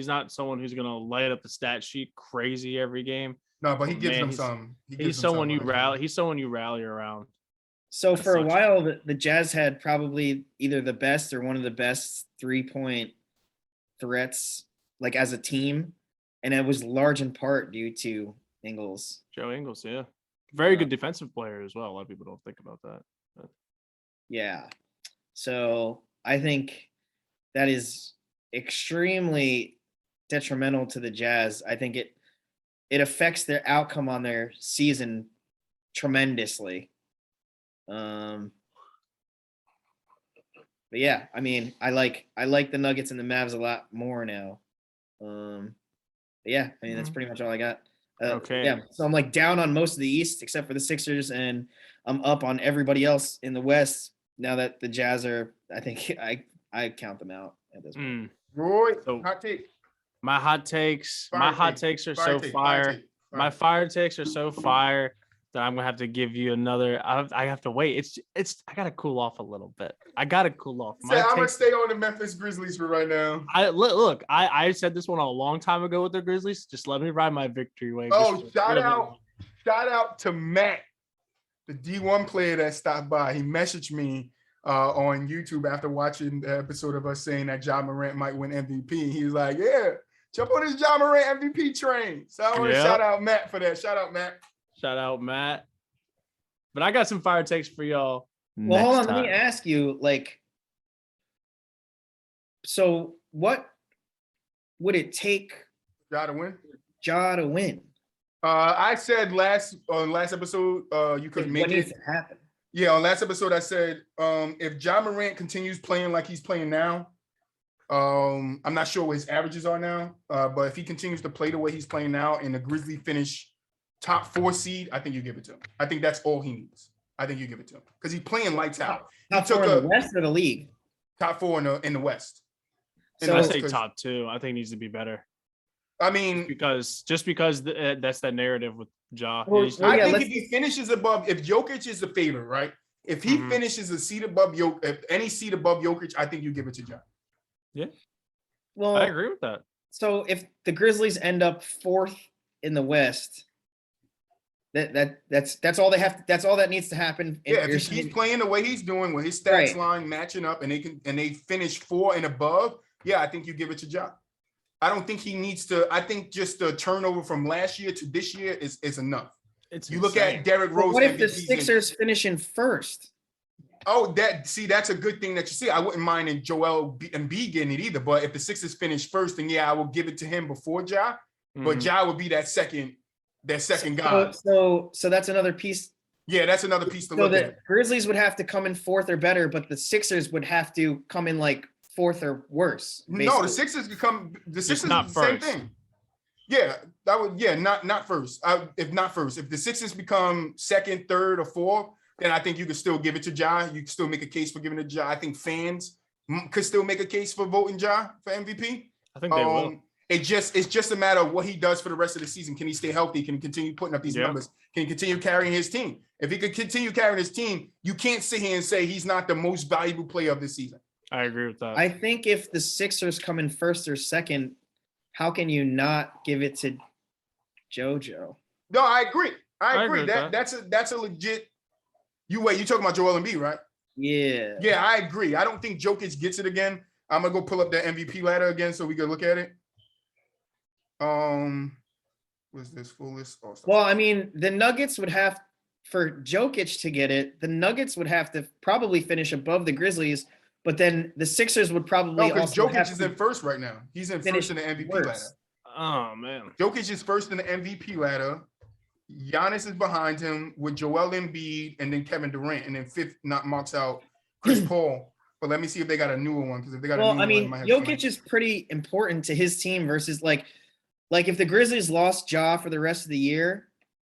not someone who's gonna light up the stat sheet crazy every game. No, but he gives them some. He's someone you rally around. So for a while, the Jazz had probably either the best or one of the best 3-point threats, like as a team, and it was large in part due to Ingles. Joe Ingles, yeah, very good defensive player as well. A lot of people don't think about that. But. Yeah, so I think that is extremely detrimental to the Jazz. I think it affects their outcome on their season tremendously. But yeah, I mean, I like the Nuggets and the Mavs a lot more now. But yeah, I mean, that's pretty much all I got. Okay. Yeah, so I'm like down on most of the East except for the Sixers, and I'm up on everybody else in the West now that the Jazz are. I think I count them out at this point. Roy, hot take. My hot takes are so fire. My fire takes are so fire that I'm gonna have to give you another. I have to wait. It's. I gotta cool off a little bit. I'm gonna stay on the Memphis Grizzlies for right now. I said this one a long time ago with the Grizzlies. Just let me ride my victory wave. Oh, shout out to Matt the D1 player that stopped by, he messaged me on YouTube after watching the episode of us saying that Ja Morant might win MVP. He was like, yeah, jump on this Ja Morant MVP train. So I want to shout out Matt for that. Shout out, Matt. Shout out, Matt. But I got some fire takes for y'all. Well, hold on. Let me ask you, like, so what would it take Ja to win? Ja to win? I said last episode, you couldn't make What it. needs to happen? Yeah, on last episode, I said if Ja Morant continues playing like he's playing now, I'm not sure what his averages are now, but if he continues to play the way he's playing now and the Grizzlies finish top 4 seed, I think you give it to him. I think that's all he needs. I think you give it to him because he's playing lights out. Top 4 in the West or the league? Top 4 in the West. So I say top 2. I think it needs to be better. I mean, just because that's that narrative with Ja. Well, I think if he finishes above, if Jokic is the favorite, right? If he finishes a seed above Jokic, if any seed above Jokic, I think you give it to Ja. Yeah. Well, I agree with that. So if the Grizzlies end up 4th in the West, that's all they have. That's all that needs to happen. Yeah, if he's playing the way he's doing, with his stats line matching up, and they finish 4 and above, yeah, I think you give it to Ja. I don't think he needs to. I think just the turnover from last year to this year is enough. You look at Derrick Rose. What if the Sixers finish in 1st? Oh, that's a good thing that you see. I wouldn't mind in Joel Embiid getting it either. But if the Sixers finish 1st, then yeah, I will give it to him before Ja. But Ja would be that second guy. So that's another piece. Yeah, that's another piece to look at. The Grizzlies would have to come in 4th or better, but the Sixers would have to come in like 4th or worse. Basically. No, the Sixers could come. The Sixers not is the same thing. Yeah, that would. Yeah, not first. If not first, if the Sixers become 2nd, 3rd, or 4th, then I think you could still give it to Ja. You can still make a case for giving it to Ja. I think fans could still make a case for voting Ja for MVP. I think they will. It's just a matter of what he does for the rest of the season. Can he stay healthy? Can he continue putting up these numbers? Can he continue carrying his team? If he could continue carrying his team, you can't sit here and say he's not the most valuable player of this season. I agree with that. I think if the Sixers come in 1st or 2nd, how can you not give it to JoJo? No, I agree. I agree. That's a legit. You talking about Joel Embiid, right? Yeah. Yeah, I agree. I don't think Jokic gets it again. I'm gonna go pull up that MVP ladder again so we can look at it. Was this full list? Well, I mean, the Nuggets would have, for Jokic to get it, the Nuggets would have to probably finish above the Grizzlies, but then the Sixers would probably also Jokic is in 1st right now. He's in 1st in the MVP ladder. Oh man. Jokic is 1st in the MVP ladder. Giannis is behind him with Joel Embiid and then Kevin Durant, and then 5th marks out Chris Paul. But let me see if they got a newer one, because if they got a newer one, Jokic is pretty important to his team versus like if the Grizzlies lost Ja for the rest of the year,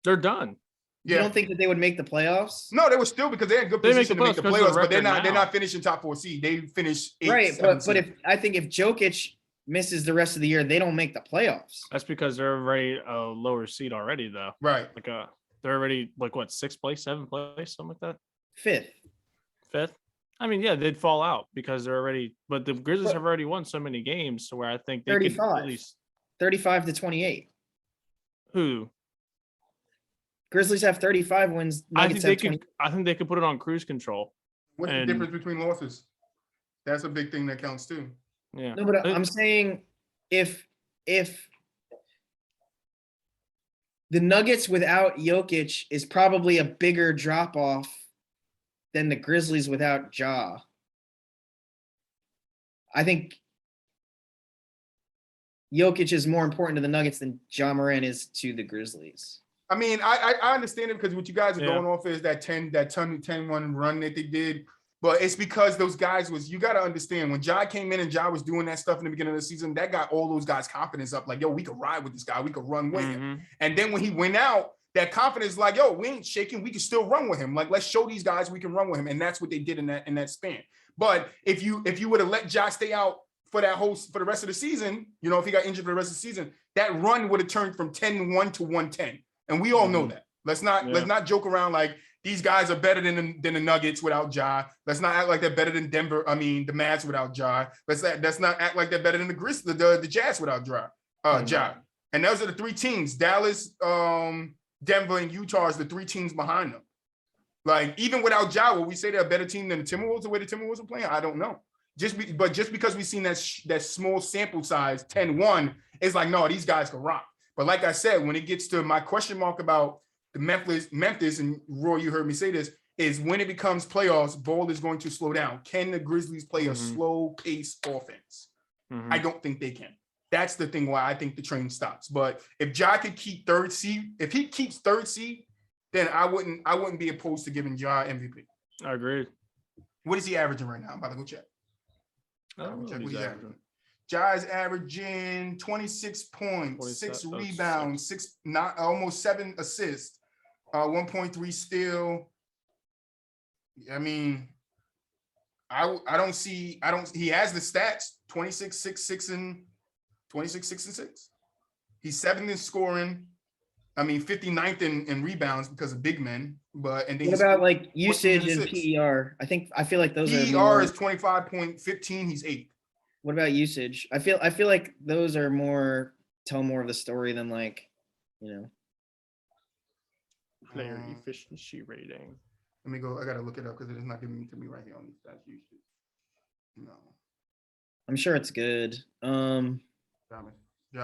they're done. You don't think that they would make the playoffs? No, they would still, because they're in good position to make the playoffs, but they're not finishing top 4 seed. They finish 8th, right. 7th But if Jokic misses the rest of the year, they don't make the playoffs. That's because they're already a lower seed already, though. Right. They're already what, 6th place, 7th place, something like that. 5th. I mean, yeah, they'd fall out because they're already. But the Grizzlies have already won so many games, to where I think they 35. could at least 35-28. Who? Grizzlies have 35 wins. I think they could put it on cruise control. What's the difference between losses? That's a big thing that counts too. Yeah. No, but I'm saying if the Nuggets without Jokic is probably a bigger drop off than the Grizzlies without Ja. I think Jokic is more important to the Nuggets than Ja Morant is to the Grizzlies. I mean, I understand it, because what you guys are going off is that 10-1 run that they did. But it's because those guys you got to understand, when Ja came in and Ja was doing that stuff in the beginning of the season, that got all those guys' confidence up. Like, yo, we could ride with this guy. We could run with him. And then when he went out, that confidence, like, yo, we ain't shaking. We can still run with him. Like, let's show these guys we can run with him. And that's what they did in that span. But if you would have let Ja stay out for the rest of the season, if he got injured for the rest of the season, that run would have turned from 10-1 to 110. And we all know that. Let's not joke around like these guys are better than the Nuggets without Ja. Let's not act like they're better than the Mavs without Ja. Let's not act like they're better than the Jazz without Ja. And those are the 3 teams. Dallas, Denver, and Utah is the 3 teams behind them. Like, even without Ja, will we say they're a better team than the Timberwolves the way the Timberwolves are playing? I don't know. But just because we've seen that small sample size, 10-1, it's like, no, these guys can rock. But like I said, when it gets to my question mark about the Memphis, and Roy, you heard me say this, is when it becomes playoffs, Ball is going to slow down. Can the Grizzlies play a slow pace offense? I don't think they can. That's the thing why I think the train stops. But if Ja could keep third seed, if he keeps third seed, then I wouldn't be opposed to giving Ja MVP. I agree. What is he averaging right now? I'm about to go check. Check what he's averaging. Ja is averaging 26 points, 6 rebounds, almost 7 assists, 1.3 steal. I mean, I don't see, he has the stats, 26, 6, 6, and 26, 6, and 6. He's 7th in scoring. I mean, 59th in rebounds because of big men. But and then what about like usage and PER? I feel like those PER is 25.15. He's 8th. What about usage? I feel like those are tell more of the story than like, player efficiency rating. Let me go. I gotta look it up because it is not giving it to me right here on these stats. Usage. No. I'm sure it's good. Ja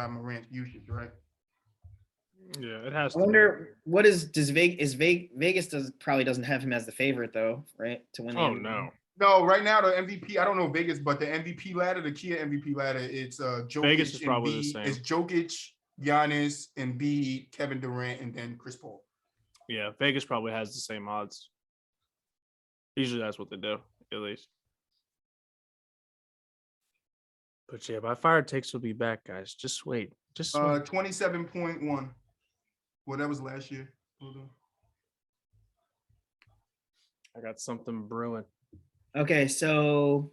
Morant usage, right? Yeah, it has. I wonder what Vegas probably doesn't have him as the favorite though, right? To win the MVP. No, right now the MVP, I don't know Vegas, but the MVP ladder, the Kia MVP ladder, it's Jokic. Vegas is probably the same. It's Jokic, Giannis, Embiid, Kevin Durant, and then Chris Paul. Yeah, Vegas probably has the same odds. Usually that's what they do, at least. But yeah, by far takes will be back, guys. Just wait. 27.1. Well, that was last year. Hold on. I got something brewing. Okay, so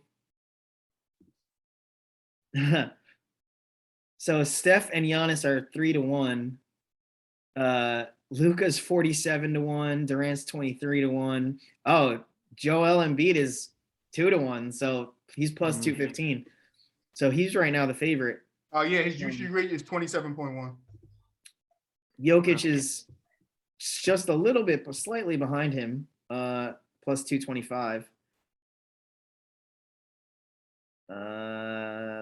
Steph and Giannis are 3-1. Luka's 47-1. Durant's 23-1. Oh, Joel Embiid is 2-1, so he's plus 215. So he's right now the favorite. Oh yeah, his usage rate is 27.1. Jokic is just a little bit, but slightly behind him, plus 225.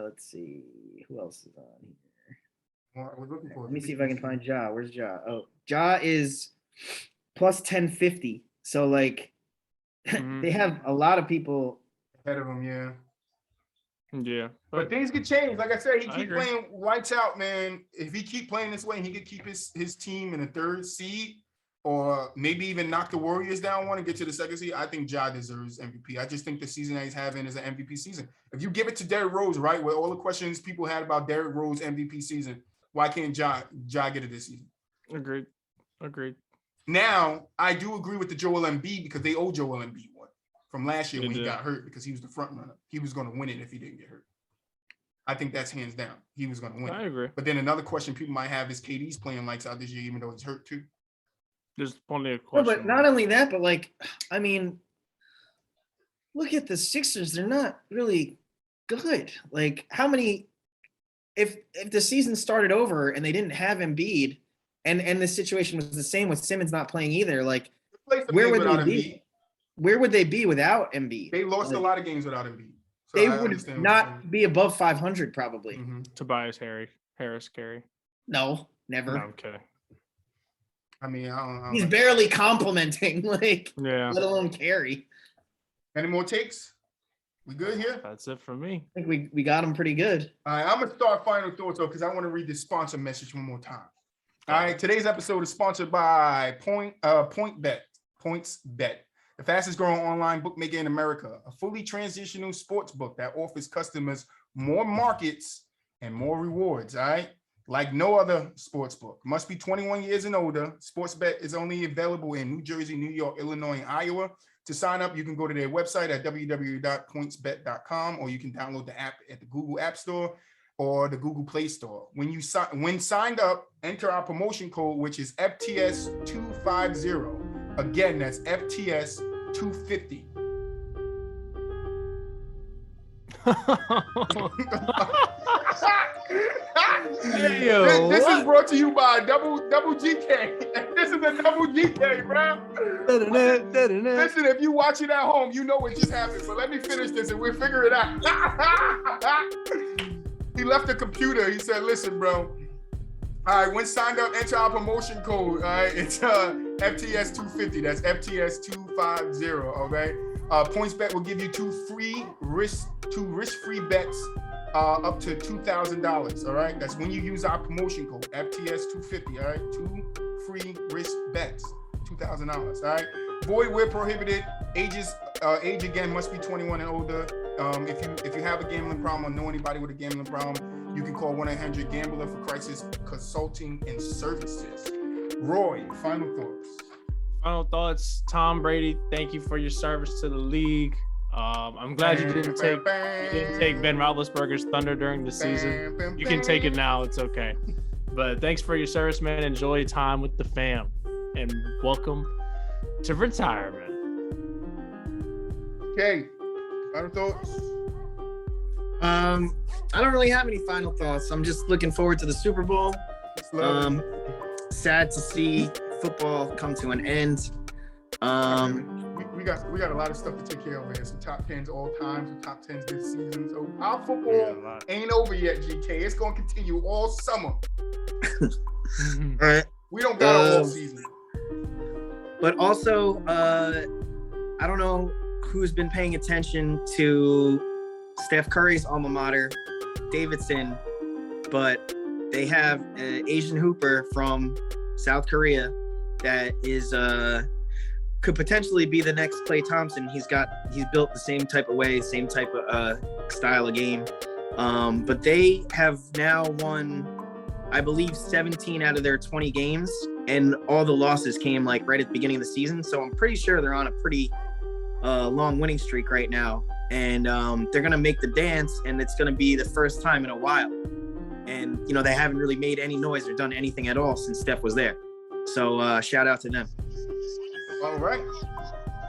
Let's see who else is on here. Well, we're looking for. Let me see if I can find Ja. Where's Ja? Oh, Ja is plus 1050. So like, they have a lot of people ahead of him. Yeah. Yeah, but things could change. Like I said, he keep playing lights out, man. If he keep playing this way, he could keep his team in the 3rd seed, or maybe even knock the Warriors down one and get to the 2nd seed. I think Ja deserves MVP. I just think the season that he's having is an MVP season. If you give it to Derrick Rose, right, with all the questions people had about Derrick Rose MVP season, why can't Ja get it this season? Agreed. Now, I do agree with the Joel Embiid because they owe Joel Embiid one from last year when he got hurt because he was the front runner. He was going to win it if he didn't get hurt. I think that's hands down. He was going to win. I agree. But then another question people might have is KD's playing lights out this year, even though he's hurt too. There's plenty of questions. No, but not only that, but like, I mean, look at the Sixers. They're not really good. Like, how many? If the season started over and they didn't have Embiid, and the situation was the same with Simmons not playing either, like, where would they be? Where would they be without Embiid? They lost a lot of games without Embiid. So they would not be above 500 probably. Tobias Harris carry. No, never. No, I'm kidding. I mean, I don't he's barely complimenting, like, let alone carry. Any more takes? We good here? That's it for me. I think we got him pretty good. All right, I'm gonna start final thoughts though, because I want to read this sponsor message one more time. All right, today's episode is sponsored by PointsBet, the fastest growing online bookmaker in America, a fully transitional sports book that offers customers more markets and more rewards. All right. Like no other sports book. Must be 21 years and older. SportsBet is only available in New Jersey, New York, Illinois, and Iowa. To sign up, you can go to their website at www.pointsbet.com, or you can download the app at the Google App Store or the Google Play Store. When signed up, enter our promotion code, which is FTS250. Again, that's FTS250. This is brought to you by double GK. This is a double GK, bro. Listen, if you watch it at home, you know what just happened. But let me finish this and we'll figure it out. He left the computer. He said, listen, bro. All right, when signed up, enter our promotion code. All right, it's FTS250. That's FTS250. All right. PointsBet will give you two risk-free bets up to $2,000. All right. That's when you use our promotion code FTS250. All right. 2 free risk bets, $2,000. All right. Void where prohibited. Age again must be 21 and older. If you have a gambling problem or know anybody with a gambling problem, you can call 1-800-GAMBLER for crisis consulting and services. Roy, final thoughts. Final thoughts. Tom Brady, thank you for your service to the league. I'm glad you didn't take Ben Roethlisberger's thunder during the season. You can take it now. It's okay. But thanks for your service, man. Enjoy time with the fam. And welcome to retirement. Okay. Final thoughts? I don't really have any final thoughts. I'm just looking forward to the Super Bowl. Sad to see football come to an end. We got a lot of stuff to take care of here. Some top 10s all time, some top 10s this season. So our football ain't over yet, GK. It's gonna continue all summer. All right. We don't got a whole season. But also, I don't know who's been paying attention to Steph Curry's alma mater, Davidson, but they have an Asian hooper from South Korea that is could potentially be the next Klay Thompson. He's built the same type of way, same type of style of game. But they have now won, I believe, 17 out of their 20 games, and all the losses came like right at the beginning of the season. So I'm pretty sure they're on a pretty long winning streak right now. And they're gonna make the dance, and it's gonna be the first time in a while. And you know, they haven't really made any noise or done anything at all since Steph was there. So shout out to them. All right.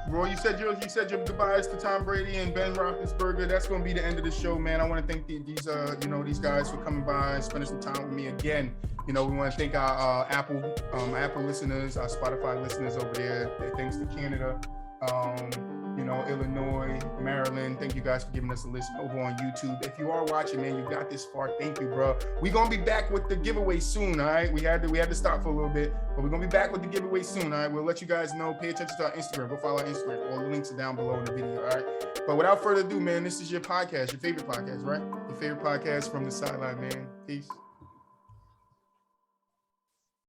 Roy, you said your goodbyes to Tom Brady and Ben Roethlisberger. That's going to be the end of the show, man. I want to thank these guys for coming by and spending some time with me again. You know, we want to thank our Apple listeners, our Spotify listeners over there. Thanks to Canada, Illinois, Maryland. Thank you guys for giving us a listen over on YouTube. If you are watching, man, you got this far. Thank you, bro. We're gonna be back with the giveaway soon. All right, we had to stop for a little bit, but we're gonna be back with the giveaway soon. All right, we'll let you guys know. Pay attention to our Instagram. Go follow our Instagram. All the links are down below in the video. All right, but without further ado, man, this is your podcast, your favorite podcast, right? Your favorite podcast, From the Sideline, man. Peace.